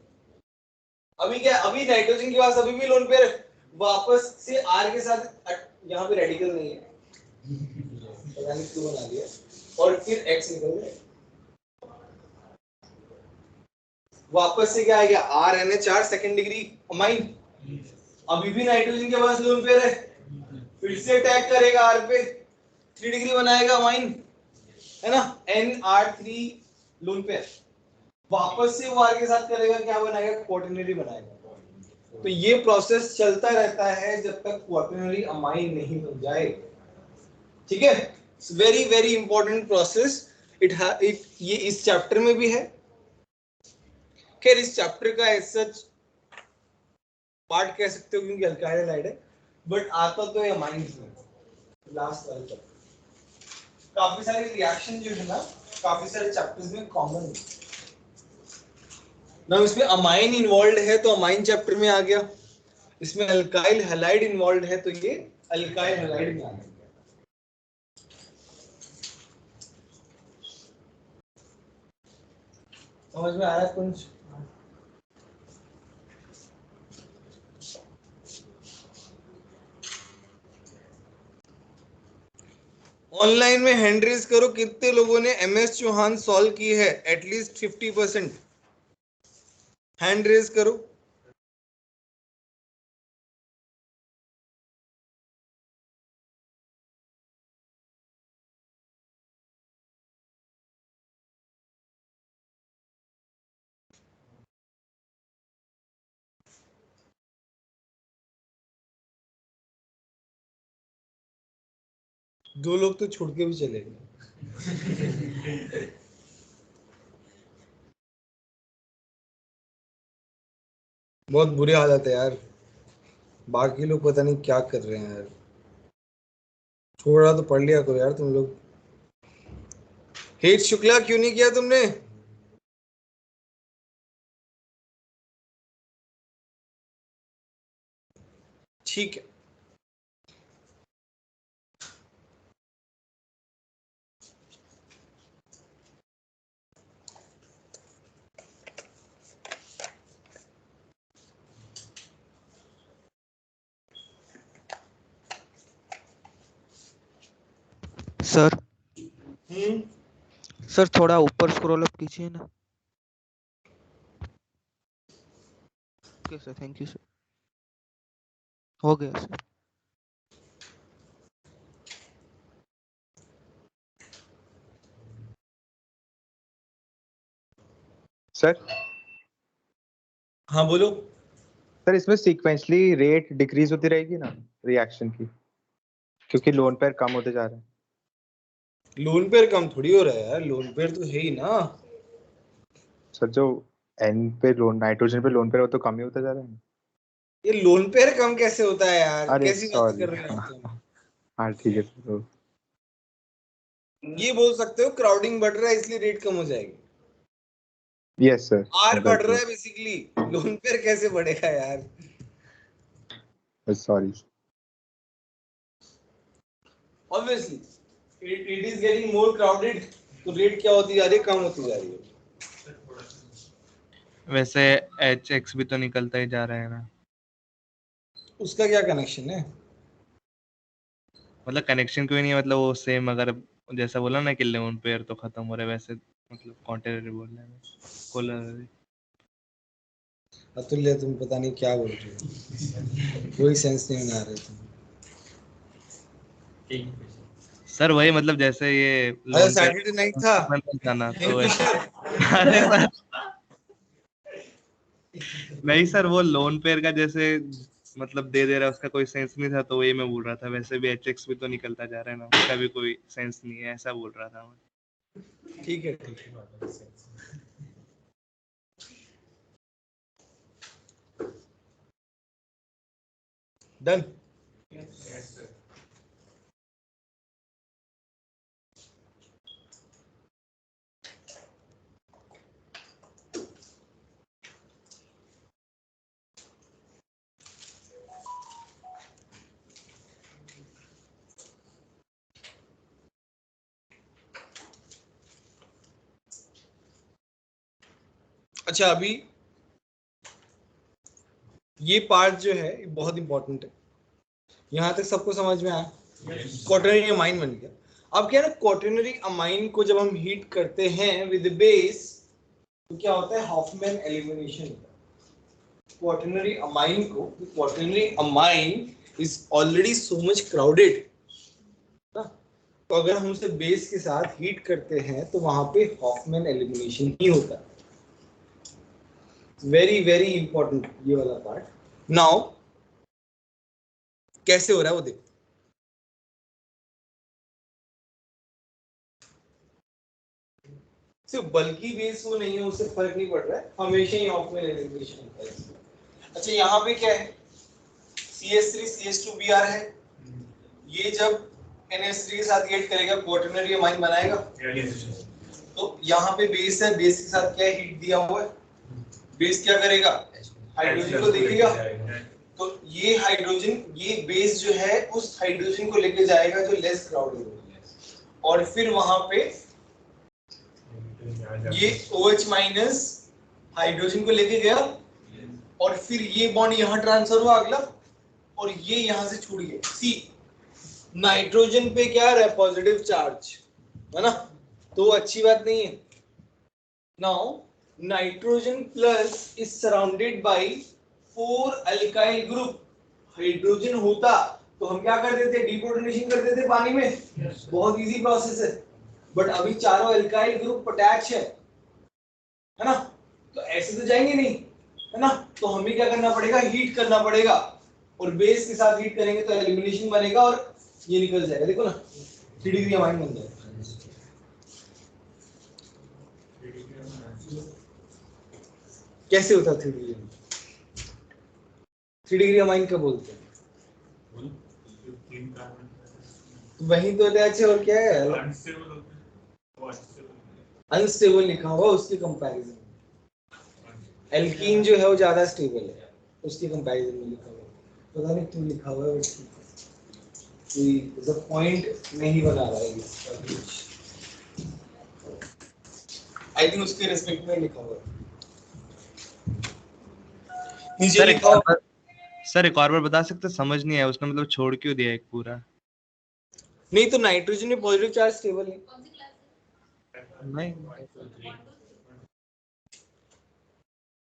अभी क्या? अभी नाइट्रोजन के पास अभी भी लोन पेयर वापस से R के साथ यहाँ पे रेडिकल नहीं है, पता नहीं क्यों बना दिया, और फिर X निकल गया। वापस से क्या आएगा? RNH4 second degree amine. अभी भी नाइट्रोजन के पास लोन पेयर है, फिर से अटैक करेगा R पे, 3 डिग्री बनाएगा अमाइन, है ना? NR3 lone pair. वापस से वो R के साथ करेगा, क्या बनाएगा? क्वाटरनरी बनाएगा। तो ये प्रोसेस चलता रहता है जब तक क्वाटरनरी अमाइन नहीं बन जाए। ठीक है? Very very important process. ये इस चैप्टर में भी है। खैर इस चैप्टर का सच पार्ट कह सकते हो क्योंकि अल्काइल हैलाइड है, बट आता तो ये अमाइंस में लास्ट वाले चैप्टर। काफी सारे रिएक्शन जो है ना काफी सारे चैप्टर्स में कॉमन है ना। इसमें अमाइन इन्वॉल्व है तो अमाइन चैप्टर में आ गया, इसमें अल्काइल हैलाइड इन्वॉल्व है तो ये अल्काइल हैलाइड में आ गया। समझ में आया कुछ? ऑनलाइन में हैंड रेज करो, कितने लोगों ने MS चौहान सॉल्व की है? एटलीस्ट 50% हैंड रेज करो। दो लोग तो छोड़ के भी चले गए। बहुत बुरी हालत है यार, बाकी लोग पता नहीं क्या कर रहे हैं यार। छोड़ा तो पढ़ लिया करो यार तुम लोग। हेत शुक्ला क्यों नहीं किया तुमने? ठीक है।
सर सर थोड़ा ऊपर स्क्रॉल अप कीजिए ना। Okay sir, thank you sir. हो गया सर।
सर
हाँ बोलो।
सर इसमें सीक्वेंशली रेट डिक्रीज होती रहेगी ना रिएक्शन की, क्योंकि लोन पेयर कम होते जा रहे हैं।
लोन पेयर कम थोड़ी हो रहा है यार, लोन पेयर तो है ही ना।
सर जो N पे लोन, नाइट्रोजन पे लोन पेयर वो तो कम ही होता जा रहा है।
ये लोन पेयर कम कैसे होता है यार?
अरे
कैसी बात
सॉरी,
कर रहे हो तुम?
हाँ ठीक है सर।
ये बोल सकते हो क्राउडिंग बढ़ रहा है इसलिए रेट कम हो जाएगी।
Yes sir.
आर बढ़ रहा है बेसिकली, लोन पेयर कैसे बढ़ेगा यार?
Sorry.
Obviously it is getting more crowded, तो रेट क्या होती जा रही है? कम होती जा रही है।
वैसे एच एक्स भी तो निकलता ही जा रहा है ना,
उसका क्या कनेक्शन है?
मतलब कनेक्शन कोई नहीं है, मतलब वो सेम, अगर जैसा बोला ना कि लोन पेयर तो खत्म हो रहा है, वैसे मतलब कॉन्ट्रेरी बोल रहे हैं कोलर।
अतुल्य तुम पता नहीं क्या बोल रहे हो, कोई सेंस नहीं बना रहे तुम।
सर वही मतलब जैसे ये
अच्छा सैटरडे नाइट था
जाना तो
किंगफिशर।
अरे सर नहीं सर, वो लोन पेयर का जैसे मतलब दे रहा है उसका कोई सेंस नहीं था, तो वही मैं बोल रहा था। वैसे भी एचएक्स भी तो निकलता जा रहा है ना, उसका भी कोई सेंस नहीं है, ऐसा बोल रहा था मैं।
ठीक है ठीक है। डन। अच्छा अभी ये पार्ट जो है ये बहुत इंपॉर्टेंट है। यहां तक सबको समझ में आया? क्वाटरनरी अमाइन बन गया। अब क्या है ना, क्वाटरनरी अमाइन को जब हम हीट करते हैं विद बेस तो क्या होता है? हॉफमैन एलिमिनेशन होता है। क्वाटरनरी अमाइन को, quaternary amine is already so much crowded ना, तो अगर हम उसे बेस के साथ हीट करते हैं तो वहां पे हॉफमैन एलिमिनेशन ही होता है। वेरी वेरी इंपॉर्टेंट ये वाला पार्ट। नाउ कैसे हो रहा है वो देखो। सिर्फ बल्कि बेस वो नहीं है उससे फर्क नहीं पड़ रहा है, हमेशा ही हॉफमैन एलिमिनेशन होता है। अच्छा यहाँ पे क्या है? CH3 CH2Br है, ये जब NH3 के साथ रिएक्ट करेगा क्वाटरनरी अमाइन बनाएगा। तो यहाँ पे बेस है, बेस के साथ क्या हीट दिया हुआ है? बेस क्या करेगा? हाइड्रोजन को देखेगा। तो ये हाइड्रोजन, ये बेस जो है उस हाइड्रोजन को लेके जाएगा जो लेस क्राउडेड है, और फिर वहां पे ये OH माइनस हाइड्रोजन को लेके गया, और फिर ये बॉन्ड यहां ट्रांसफर हुआ अगला, और ये यहां से छूट गया। सी नाइट्रोजन पे क्या है? पॉजिटिव चार्ज है ना, तो अच्छी बात नहीं है। Now nitrogen plus is surrounded by 4 alkyl group. Hydrogen होता तो हम क्या कर देते? डिप्रोटोनेशन कर देते पानी में। बहुत इजी प्रोसेस है, बट अभी चारों अल्काइल ग्रुप अटैच है ना, तो ऐसे तो जाएंगे नहीं है ना, तो हमें क्या करना पड़ेगा? हीट करना पड़ेगा, और बेस के साथ हीट करेंगे तो एलिमिनेशन बनेगा और ये निकल जाएगा। देखो ना 3 डिग्री अमाइन बन जाएगा। कैसे होता 3 डिग्री? 3 डिग्री अमाइन क्या बोलते हैं? वही तो अटैच है, और क्या है? अनस्टेबल लिखा हुआ उसके कंपैरिजन। एल्कीन जो है वो ज्यादा स्टेबल है, उसके कंपैरिजन में लिखा हुआ। पता नहीं क्यों लिखा हुआ है, कोई पॉइंट नहीं बना रहा है आई थिंक उसके रिस्पेक्ट में लिखा हुआ है। नीचे लिखा हुआ।
सर एक और बार बता सकते? समझ नहीं आया, उसने मतलब छोड़ क्यों दिया एक पूरा?
नहीं तो नाइट्रोजन में पॉजिटिव चार्ज स्टेबल है
नहीं,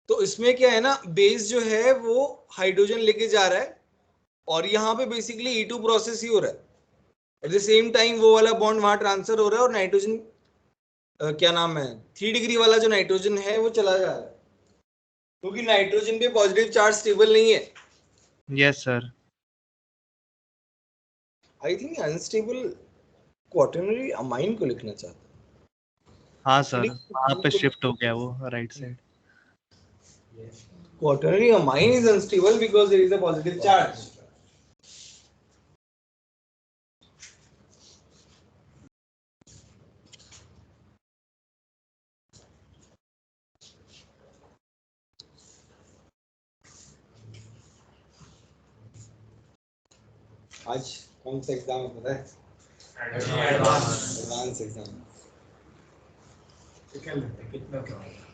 तो इसमें क्या है ना, बेस जो है वो हाइड्रोजन लेके जा रहा है, और यहाँ पे बेसिकली E2 प्रोसेस ही हो रहा है। एट द सेम टाइम वो वाला बॉन्ड वहां ट्रांसफर हो रहा है, और नाइट्रोजन क्या नाम है 3 डिग्री वाला जो नाइट्रोजन है वो चला जा रहा है, क्योंकि नाइट्रोजन पे पॉजिटिव चार्ज स्टेबल नहीं है।
Yes sir.
I think unstable quaternary amine को लिखना चाहता
हाँ सर, वहाँ पे शिफ्ट हो गया वो right side.
Quaternary amine is unstable because there is a positive charge. आज कौन सा एग्जाम है पता है? Advance exam.
तो क्या लगता है कितना क्या होगा?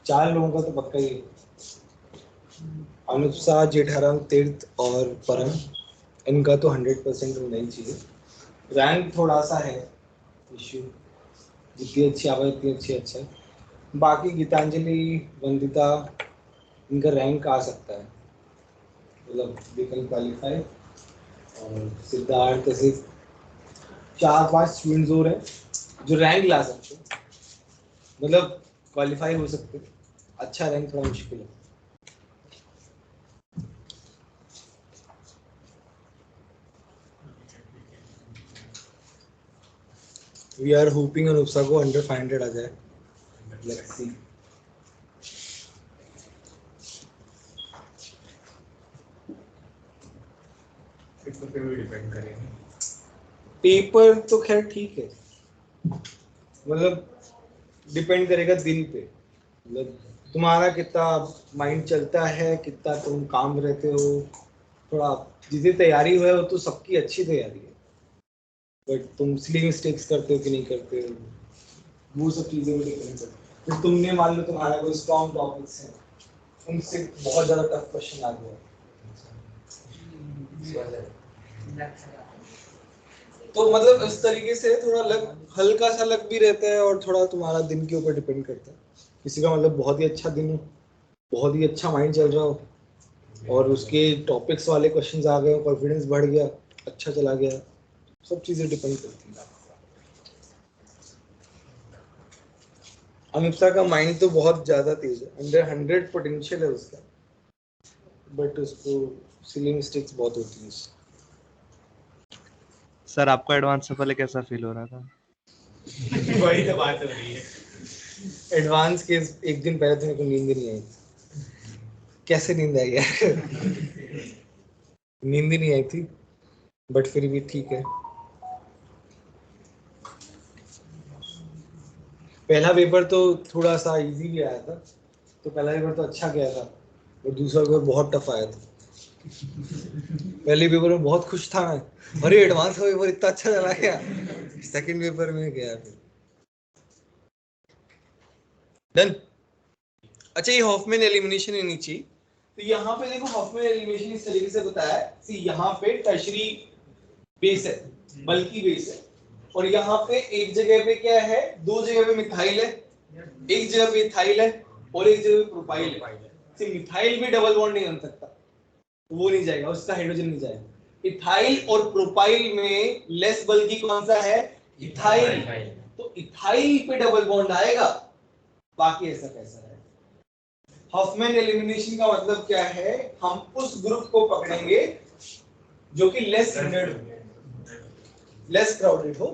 4 लोगों का तो पक्का ही है। अनुपसा, जेठाराम, तीर्थ और परम, इनका तो 100% होना ही चाहिए। रैंक थोड़ा सा है इश्यू, जितनी अच्छी आवाज उतनी अच्छी अच्छा है। बाकी गीतांजलि, वंदिता, इनका रैंक आ सकता है, मतलब दे कैन क्वालिफाई। और सिद्धार्थ, ऐसे 4-5 स्टूडेंट्स और हैं जो रैंक ला सकते हैं, मतलब क्वालिफाई हो सकते हैं। अच्छा रैंक थोड़ा मुश्किल है। We are hoping अनुपसा को under 500 आ जाए। Let's see.
पेपर पे भी डिपेंड करेगा।
पेपर तो खैर ठीक है, मतलब डिपेंड करेगा दिल पे, मतलब तुम्हारा कितना माइंड चलता है, कितना तुम काम रहते हो। थोड़ा जितनी तैयारी हुआ है वो तो सबकी अच्छी तैयारी है, बट तुम सिली मिस्टेक्स करते हो कि नहीं करते हो, वो सब चीज़ें भी डिपेंड करती है। फिर तुमने मान लो तुम्हारा कोई स्ट्रॉन्ग टॉपिक्स है, उनसे बहुत ज़्यादा टफ क्वेश्चन आ गया, तो मतलब इस तरीके से थोड़ा लग, हल्का सा लग भी रहता है, और थोड़ा तुम्हारा दिन के ऊपर डिपेंड करता है। किसी का मतलब बहुत ही अच्छा दिन हो, बहुत ही अच्छा माइंड चल रहा हो, और उसके टॉपिक्स वाले क्वेश्चंस आ गए, कॉन्फिडेंस बढ़ गया, अच्छा चला गया, सब चीज़ें डिपेंड करती हैं। अनुपसा का माइंड तो बहुत ज़्यादा तेज है, अंडर 100 पोटेंशियल है उसका, बट उसको सिली मिस्टेक्स बहुत होती है।
सर आपको एडवांस से पहले कैसा फील हो रहा था?
वही तो बात हो रही है।
एडवांस के एक दिन पहले तो मेरे को नींद नहीं आई। कैसे नींद आई यार? नींद ही नहीं आई थी, बट फिर भी ठीक है। पहला पेपर तो थोड़ा सा इजी भी आया था, तो पहला पेपर तो अच्छा गया था, और दूसरा पेपर बहुत टफ आया था। पहले पेपर में बहुत खुश था मैं, अरे एडवांस का पेपर इतना अच्छा चला गया। सेकंड पेपर में गया फिर डन। अच्छा, ये हॉफमैन एलिमिनेशन है नीचे, तो यहाँ पे देखो हॉफमैन एलिमिनेशन इस तरीके से बताया है। सी यहाँ पे टर्शरी बेस है, बल्कि बेस है, और यहाँ पे एक जगह पे क्या है, 2 जगह पे मिथाइल है, एक जगह पे इथाइल है, और एक जगह पे प्रोपाइल है। सी मिथाइल में डबल बॉन्ड नहीं बन सकता, वो नहीं जाएगा, उसका हाइड्रोजन नहीं जाएगा। इथाइल और प्रोपाइल में लेस बल्कि कौन सा है? इथाइल। तो इथाइल पे डबल बॉन्ड आएगा, बाकी ऐसा कैसा है। हॉफमैन एलिमिनेशन का मतलब क्या है? हम उस ग्रुप को पकड़ेंगे जो कि लेस क्राउडेड हो,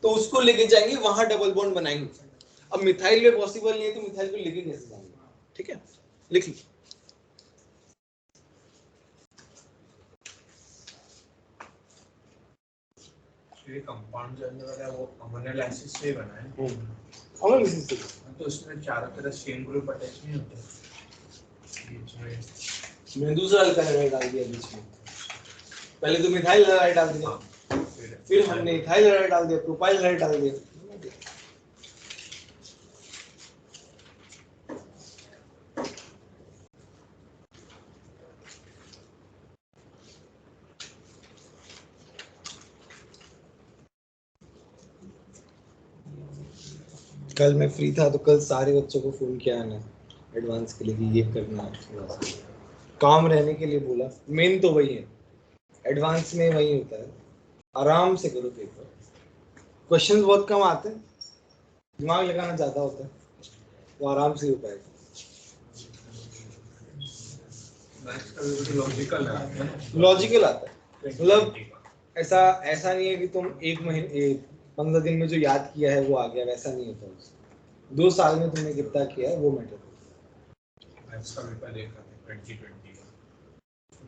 तो उसको लेके जाएंगे, वहां डबल बॉन्ड बनाएंगे। अब मिथाइल में पॉसिबल नहीं है, तो मिथाइल को लेके कैसे जाएंगे? ठीक है, लिख लीजिए।
ये कंपाउंड जो अंदर वाला है वो अमोनियल एसिड से बना है।
अमोनियल एसिड से,
तो उसमें चारों तरफ सेम ग्रुप अटैच नहीं होते। बीच में
मैंने दूसरा अल्काइल डाल दिया बीच में। पहले तो मिथाइल हैलाइड डाल दिया, फिर हमने इथाइल हैलाइड डाल दिया, प्रोपाइल हैलाइड डाल दिया। कल मैं फ्री था, तो कल सारे बच्चों को फोन किया ना एडवांस के लिए कि ये करना है, थोड़ा सा काम रहने के लिए बोला। मेन तो वही है, एडवांस में वही होता है, आराम से करो पेपर। क्वेश्चंस बहुत कम आते हैं, दिमाग लगाना ज़्यादा होता है, वो आराम से हो पाएगा। लॉजिकल आता है, मतलब ऐसा नहीं है कि तुम 1 महीने 15 दिन में जो याद किया है वो आ गया, वैसा नहीं होता उससे। 2 साल में तुमने कितना किया है वो मैटर करता है।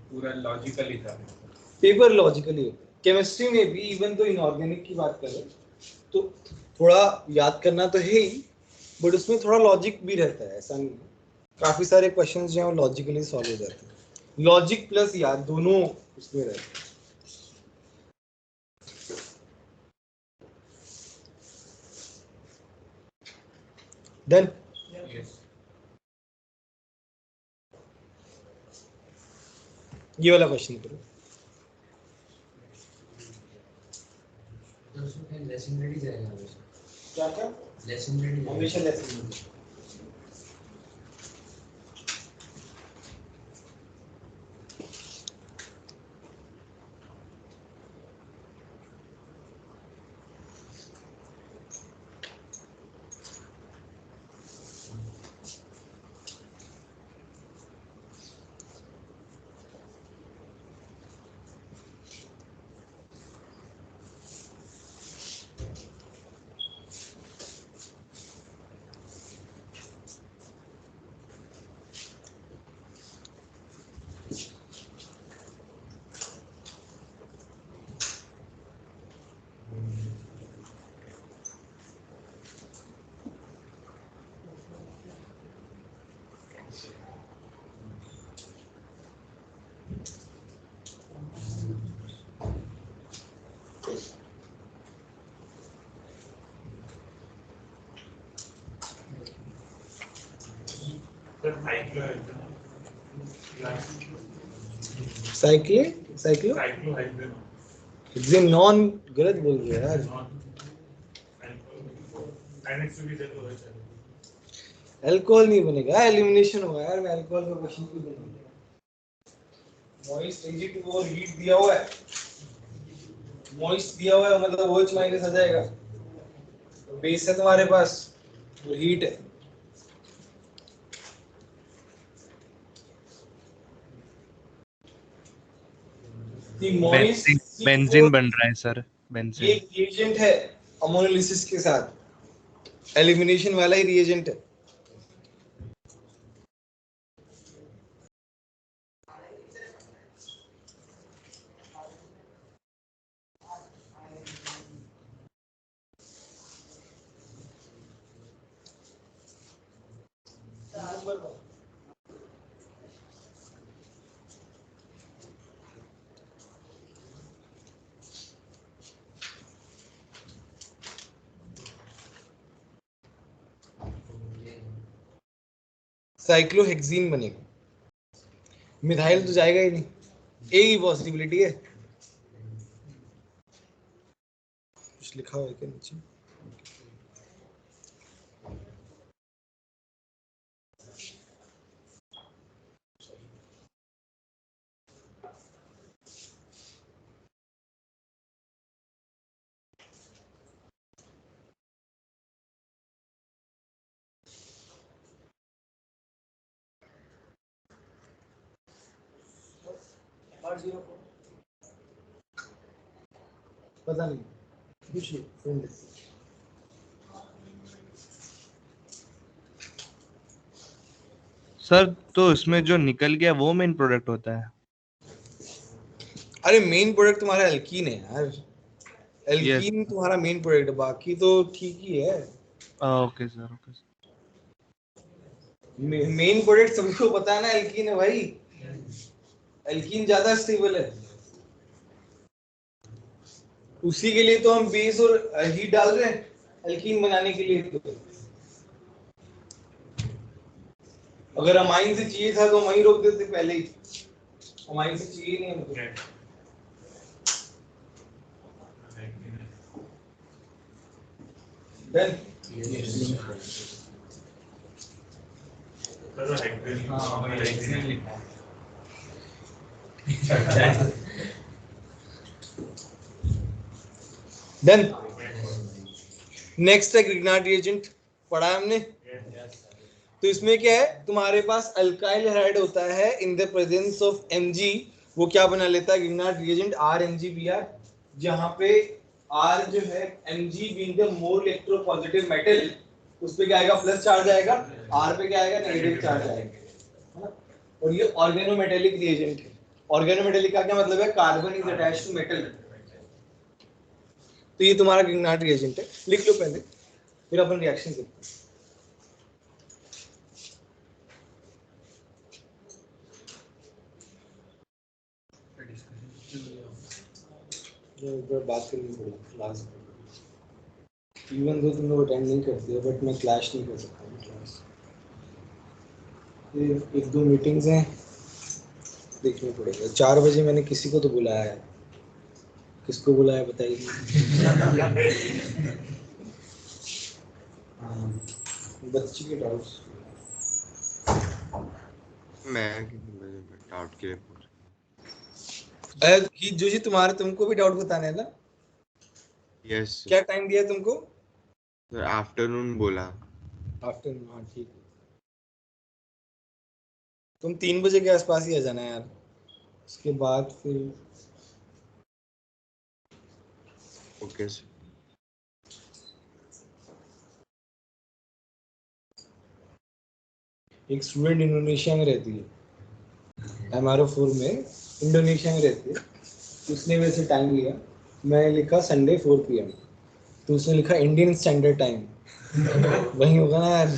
पूरा लॉजिकली था,
पेपर लॉजिकली होता है। केमिस्ट्री में भी इवन तो इनऑर्गेनिक की बात करें तो थोड़ा याद करना तो है ही, बट उसमें थोड़ा लॉजिक भी रहता है, ऐसा नहीं है। काफी सारे क्वेश्चंस जो हैं वो लॉजिकली सॉल्व हो जाते हैं। लॉजिक प्लस याद दोनों उसमें रहता देन ये वाला क्वेश्चन करो।
तो उसमें लेसन रेडी जाएगा हमेशा।
क्या क्या
लेसन रेडी
हमेशा लेसन साइक्लो हेक्सेन नॉन गलत बोल रहे यार। अल्कोहल नहीं बनेगा, एलिमिनेशन होगा यार। मैं अल्कोहल का क्वेश्चन क्यों बनाऊंगा? मॉइस्ट Ag2 और हीट दिया हुआ है, मॉइस्ट दिया हुआ है मतलब OH माइनस आ जाएगा। बेस है तुम्हारे पास और हीट है।
बेंजीन बेंजीन बन रहा है सर,
ये
बेंजीन।
रिएजेंट है अमोनोलिसिस के साथ, एलिमिनेशन वाला ही रिएजेंट है। साइक्लोहेक्सीन बनेगा, मिथाइल तो जाएगा ही नहीं। एक ही पॉसिबिलिटी है। कुछ लिखा हुआ है क्या नीचे? पता नहीं, कुछ नहीं, फोन दे।
सर तो इसमें जो निकल गया वो मेन प्रोडक्ट होता है?
अरे मेन प्रोडक्ट तुम्हारा एल्कीन है यार। एल्कीन तुम्हारा मेन प्रोडक्ट है, बाकी तो ठीक ही है।
Okay sir, okay sir.
Main product सबको पता है ना, एल्कीन है भाई। एल्कीन ज्यादा स्टेबल है, उसी के लिए तो हम बेस और हीट डाल रहे हैं एल्कीन बनाने के लिए। तो अगर अमाइन से चाहिए था तो वहीं रोक देते पहले ही। अमाइन से चाहिए नहीं हमको। डन। डन। नेक्स्ट है ग्रिग्नार्ड रिएजेंट, पढ़ा है हमने। तो इसमें क्या है, तुम्हारे पास अल्काइल हैलाइड होता है in the presence of Mg। वो क्या बना लेता है ग्रिग्नार्ड रिएजेंट, RMgBr, जहां पे R जो है Mg being the more electropositive metal, उस पे क्या आएगा, प्लस चार्ज आएगा। R पे क्या आएगा, नेगेटिव चार्ज आएगा, है ना। और ये ऑर्गेनोमेटेलिक रिएजेंट है। ऑर्गेनोमेटेलिक का क्या मतलब है, carbon is attached to metal. तो ये तुम्हारा ग्रिग्नार्ड रिएजेंट है, लिख लो पहले, फिर अपन रिएक्शन करते हैं।
ये एक बार बात करनी पड़ेगी क्लास में। इवन दो तुम लोग अटेंड नहीं करते हो बट मैं क्लैश नहीं कर सकता क्लास। ये एक दो मीटिंग्स हैं, देखना पड़ेगा। 4 बजे मैंने किसी को तो बुलाया है, किसको बुलाया बताइए। हाँ, बच्ची के डाउट्स।
मैं डाउट के लिए पूछ
जो जी तुम्हारे तुमको भी डाउट बताना है ना?
यस
क्या टाइम दिया तुमको?
सर आफ्टरनून बोला।
आफ्टरनून, हाँ ठीक है। तुम 3 बजे के आसपास ही आ जाना यार, उसके बाद फिर
ओके सर।
एक स्टूडेंट इंडोनेशिया में रहती है, MRO4 में इंडोनेशिया में रहती है। उसने वैसे टाइम लिया, मैंने लिखा संडे 4 PM, तो उसने लिखा इंडियन स्टैंडर्ड टाइम। वही होगा ना यार,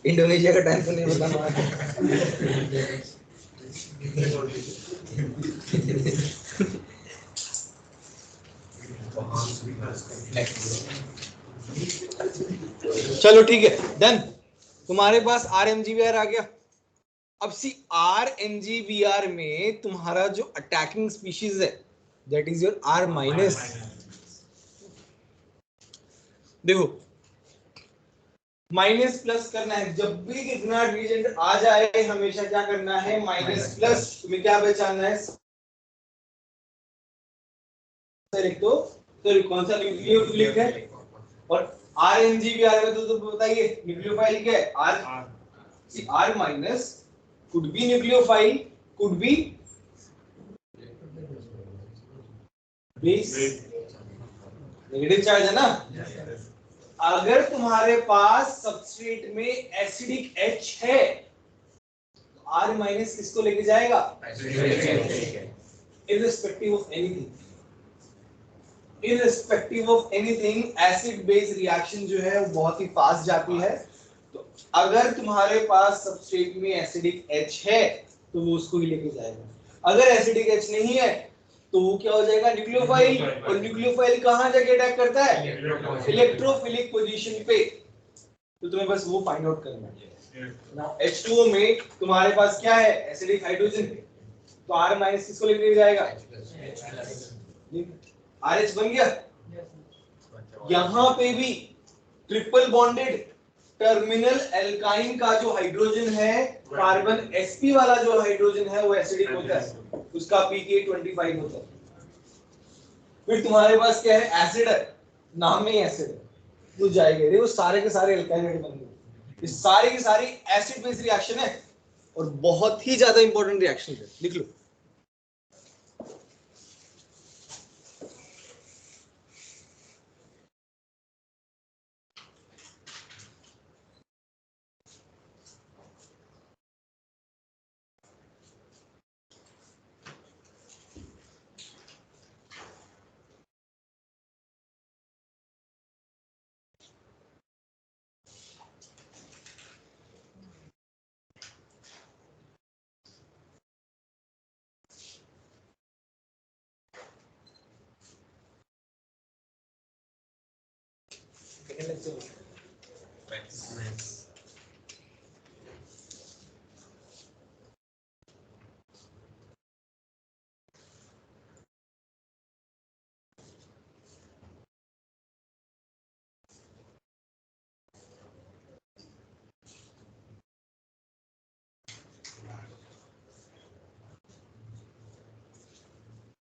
इंडोनेशिया का टाइम तो नहीं बताना। चलो ठीक है, डन। तुम्हारे पास RMGVR आ गया। अब सी RMGVR में तुम्हारा जो अटैकिंग स्पीशीज है that is your R minus. देखो माइनस प्लस करना है, जब भी कितना रीजेंट आ जाए हमेशा क्या करना है, माइनस प्लस। तुम्हें क्या पहचानना है सर? एक तो कौन सा न्यूक्लियोफिलिक है, और RMGVR में तो बताइए न्यूक्लियोफाइल क्या है? R minus could be nucleophile, could be base, negative charge है ना। अगर तुम्हारे पास सबस्ट्रेट में एसिडिक H है तो R माइनस किसको लेके जाएगा? Irrespective of anything, irrespective of anything acid base reaction जो है वो बहुत ही फास्ट जाती है। तो अगर तुम्हारे पास सबस्ट्रेट में एसिडिक H है तो वो उसको ही लेके जाएगा। अगर एसिडिक H नहीं है तो वो क्या हो जाएगा? न्यूक्लियोफाइल। और न्यूक्लियोफाइल कहां जाके अटैक करता है? इलेक्ट्रोफिलिक पोजीशन पे। तो तुम्हें बस वो फाइंड आउट करना है। नाउ H2O में तुम्हारे पास क्या है? Acidic hydrogen. तो R माइनस किसको लेके जाएगा? RH बन गया। यहां पे भी ट्रिपल बॉन्डेड टर्मिनल एल्काइन का जो हाइड्रोजन है, कार्बन sp वाला जो हाइड्रोजन है वो एसिडिक होता है, उसका pK 25 होता है। फिर तुम्हारे पास क्या है? एसिड है, नाम में ही एसिड है, वो जाएगा। देखो सारे के सारे एल्काइनेट बन गए। ये सारी की सारी एसिड बेस रिएक्शन है और बहुत ही ज्यादा इंपॉर्टेंट रिएक्शन है, लिख लो।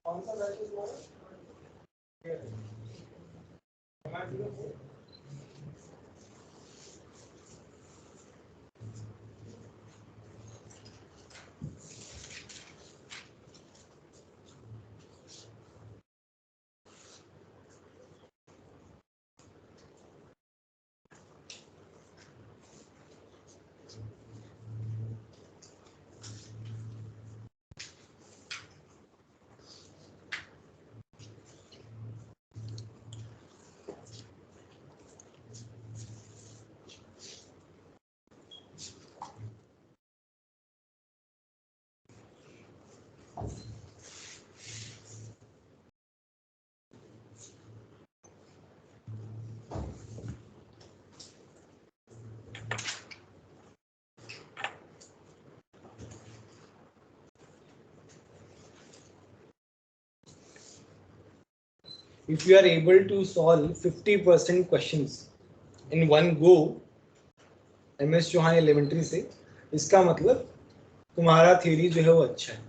कौन सा बैच हुआ है? if you are able to solve 50% questions in one go MS Chauhan elementary से, इसका मतलब तुम्हारा थ्योरी जो है वो अच्छा है।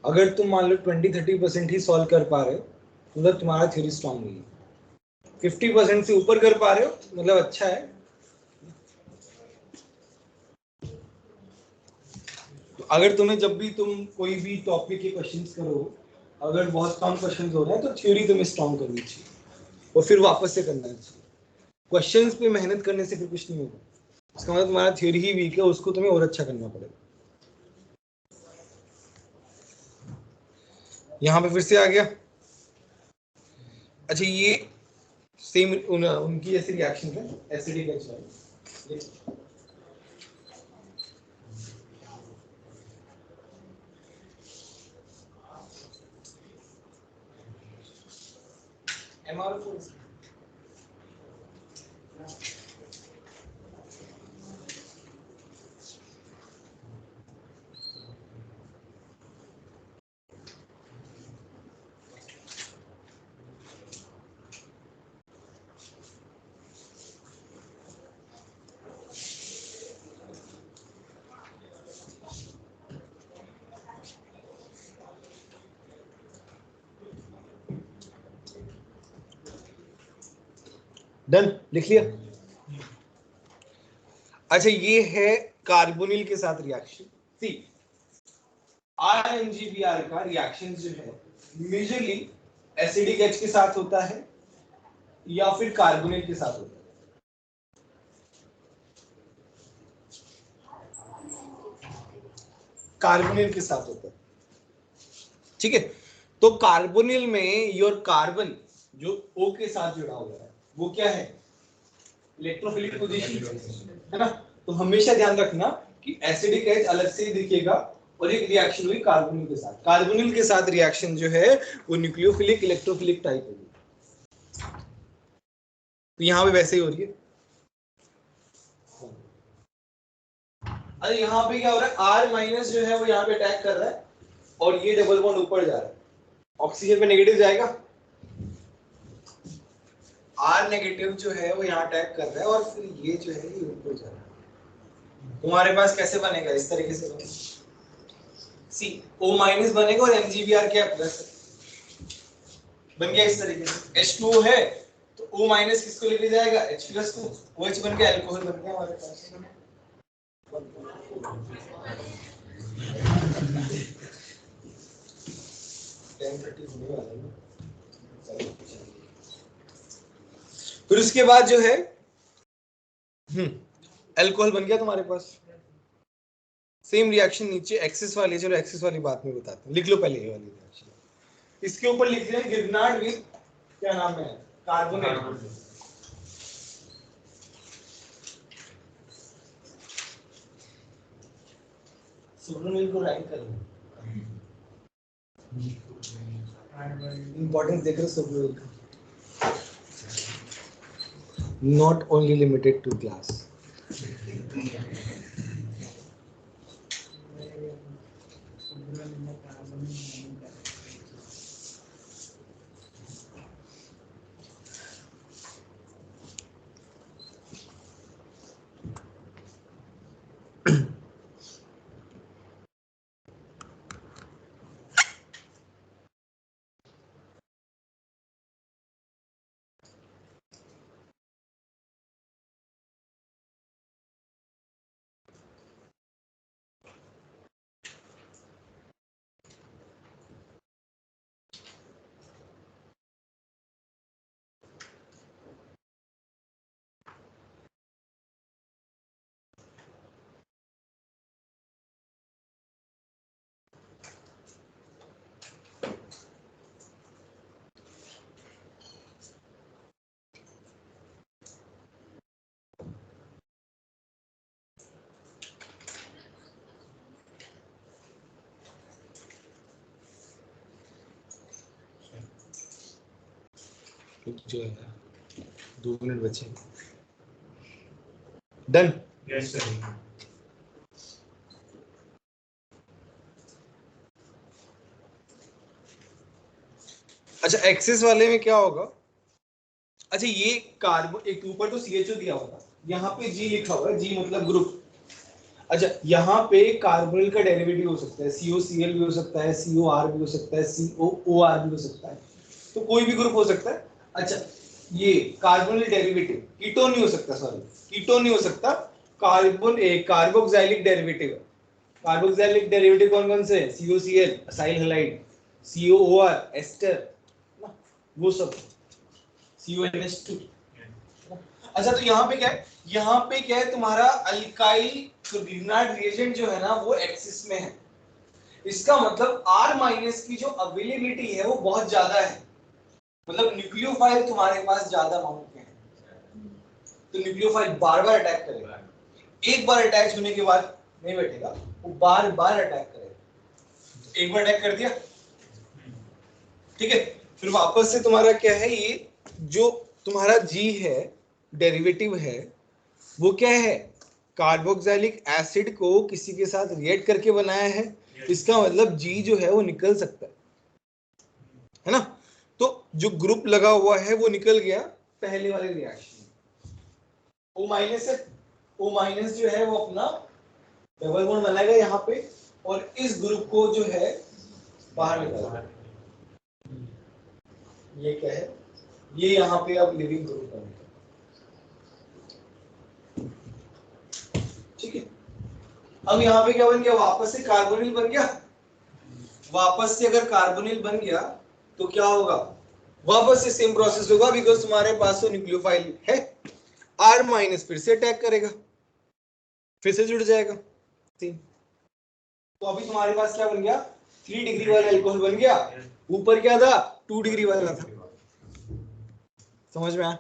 अगर तुम मान लो 20-30% ही सॉल्व कर पा रहे हो मतलब तुम्हारा थ्योरी स्ट्रांग नहीं है। 50% से ऊपर कर पा रहे हो मतलब अच्छा है। तो अगर तुम्हें जब भी तुम कोई भी टॉपिक के क्वेश्चंस करो, अगर बहुत कम क्वेश्चंस हो रहे हैं तो थ्योरी तुम्हें स्ट्रांग करनी चाहिए और फिर वापस से करना चाहिए। क्वेश्चंस पे मेहनत करने से फिर कुछ नहीं होगा। इसका मतलब तुम्हारा थ्योरी ही वीक है, उसको तुम्हें और अच्छा करना पड़ेगा। यहाँ पे फिर से आ गया। अच्छा ये सेम उनकी जैसी रिएक्शन है एसिडिक एच वाली। MR4 डन, लिख लिया। अच्छा ये है कार्बोनिल के साथ रिएक्शन। सी RMGBr का रिएक्शन जो है मेजरली एसिडिक एच के साथ होता है या फिर कार्बोनिल के साथ होता है। कार्बोनिल के साथ होता है, ठीक है। तो कार्बोनिल में योर कार्बन जो O के साथ जुड़ा हुआ है वो क्या है, इलेक्ट्रोफिलिक पोजीशन है ना। तो हमेशा ध्यान रखना कि एसिडिक एच अलग से ही दिखेगा और एक रिएक्शन हुई कार्बोनिल के साथ। कार्बोनिल के साथ रिएक्शन जो है वो न्यूक्लियोफिलिक इलेक्ट्रोफिलिक टाइप होगी। तो यहां पे वैसे ही हो रही है। अरे यहाँ पे क्या हो रहा है, R माइनस जो है वो यहाँ पे अटैक कर रहा है और ये डबल बॉन्ड ऊपर जा रहा है, ऑक्सीजन पे नेगेटिव जाएगा। R नेगेटिव जो है वो यहाँ अटैक कर रहा है और फिर ये जो है ये ऊपर जा रहा है। तुम्हारे पास कैसे बनेगा, इस तरीके से बनेगा। सी O माइनस बनेगा और MgBr क्या प्लस बन गया इस तरीके से। H2O है तो O माइनस किसको लेके जाएगा, H प्लस को। OH बन गया, अल्कोहल बन गया हमारे पास। फिर उसके बाद जो है अल्कोहल बन गया तुम्हारे पास। सेम रिएक्शन नीचे एक्सिस वाली, चलो एक्सिस वाली बात में बताते हैं, लिख लो पहले ये वाली रिएक्शन। इसके ऊपर लिख रहे हैं गिरनार्ड विद क्या नाम है, कार्बोनेट। सुब्रमण्यम को राइट कर लो, इंपॉर्टेंस देख रहे हो सुब्रमण्यम का। Not only limited to class. जो है 2 मिनट बचे। डन।
Yes sir.
अच्छा एक्सेस वाले में क्या होगा? अच्छा ये कार्बन एक ऊपर तो CHO दिया होगा, यहाँ पे G लिखा हुआ है, G मतलब ग्रुप। अच्छा यहाँ पे कार्बोनिल का डेरिवेटिव हो सकता है, COCl भी हो सकता है, COR भी हो सकता है, COOR भी हो सकता है, तो कोई भी ग्रुप हो सकता है। अच्छा ये कार्बोनिल डेरिवेटिव, कीटोन नहीं हो सकता, सॉरी कीटोन नहीं हो सकता, कार्बोक्सिलिक डेरिवेटिव है। कार्बोक्सिलिक डेरिवेटिव कौन कौन से? COCl acyl halide, COOR ester, वो सब, CONH2। अच्छा तो यहाँ पे क्या है? यहाँ पे क्या है तुम्हारा अल्काइल ग्रिग्नार्ड रिएजेंट जो है ना वो एक्सिस में है। इसका मतलब R माइनस की जो अवेलेबिलिटी है वो बहुत ज्यादा है, मतलब न्यूक्लियोफाइल तुम्हारे पास ज्यादा अमाउंट में है, तो न्यूक्लियोफाइल बार बार अटैक करेगा। एक बार अटैच होने के बाद नहीं बैठेगा, वो बार बार अटैक करेगा। एक बार अटैक कर दिया, ठीक है, फिर वापस से तुम्हारा क्या है, ये जो तुम्हारा G है डेरिवेटिव है वो क्या है? कार्बोक्सिलिक एसिड को किसी के साथ रिएक्ट करके बनाया है, इसका मतलब G जो है वो निकल सकता है ना? तो जो ग्रुप लगा हुआ है वो निकल गया पहले वाले रिएक्शन में। O माइनस है, O माइनस जो है वो अपना डबल बॉन्ड बनाएगा यहाँ पे और इस ग्रुप को जो है बाहर निकालेगा। ये क्या है? ये यहाँ पे अब लिविंग ग्रुप बन गया, ठीक है। अब यहाँ पे क्या बन गया? वापस से कार्बोनिल बन गया। वापस से अगर कार्बोनिल बन गया तो क्या होगा? वापस से सेम प्रोसेस होगा, बिकॉज तुम्हारे पास तो न्यूक्लियोफाइल है। R माइनस फिर से अटैक करेगा, फिर से जुड़ जाएगा सेम। तो अभी तुम्हारे पास क्या बन गया? 3 डिग्री वाला अल्कोहल बन गया, ऊपर क्या था? 2 डिग्री वाला था। समझ में आया?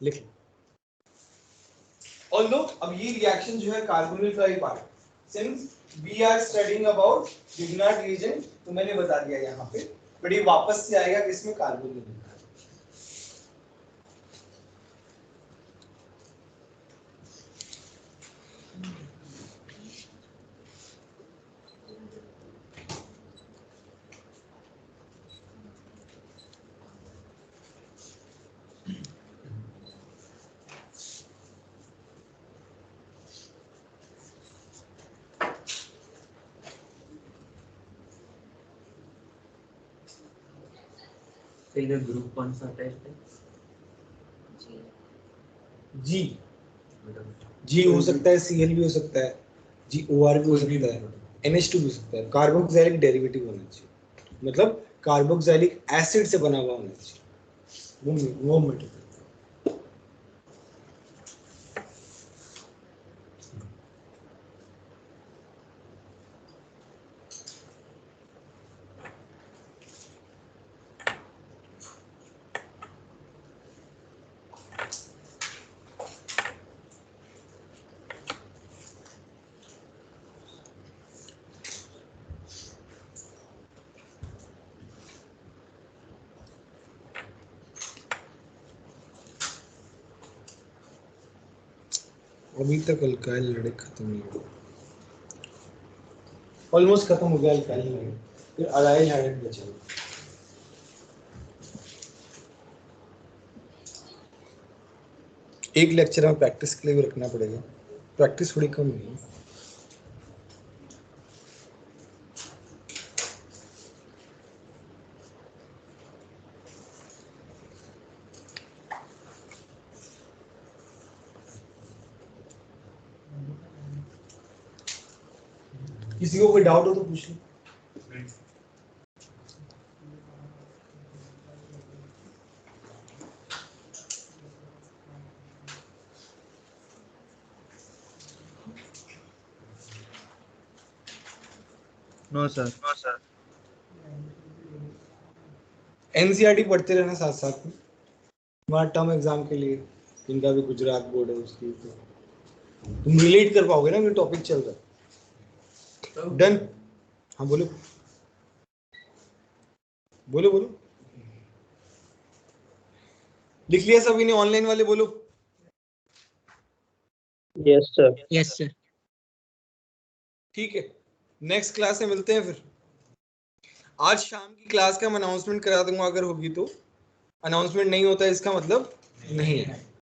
लिख लो। ऑल्दो अब ये रिएक्शन जो है कार्बोनिल का ही part, since we are studying about Grignard reagent, तो मैंने बता दिया यहाँ पे, बट ये वापस से आएगा किसमें? कार्बोनिल।
तो इधर ग्रुप कौन सा आता है इसमें?
जी हो सकता है, Cl भी हो सकता है, GOR भी हो सकता है, NH2 भी हो सकता है। कार्बोक्सिलिक डेरिवेटिव होना चाहिए, मतलब कार्बोक्सिलिक एसिड से बना हुआ होना चाहिए, वो मेटेरियल। अभी तक अल्काइल लड़े खत्म नहीं हुआ, ऑलमोस्ट खत्म हो गया अल्काइल लड़े, फिर अराइल हाइड्रेट बचा। एक लेक्चर में प्रैक्टिस के लिए भी रखना पड़ेगा, प्रैक्टिस थोड़ी कम हुई है। किसी को कोई डाउट हो तो पूछ लो।
No sir.
एनसीईआरटी पढ़ते रहना साथ साथ में, तुम्हारा टर्म एग्जाम के लिए, इनका भी गुजरात बोर्ड है उसकी, तो तुम रिलेट कर पाओगे ना, मेरा टॉपिक चल रहा है। डन? हाँ बोलो बोलो बोलो। लिख लिया सभी ने? ऑनलाइन वाले बोलो।
Yes sir.
Yes sir.
ठीक है, नेक्स्ट क्लास में मिलते हैं फिर। आज शाम की क्लास का मैं अनाउंसमेंट करा दूंगा अगर होगी तो, अनाउंसमेंट नहीं होता इसका मतलब नहीं है।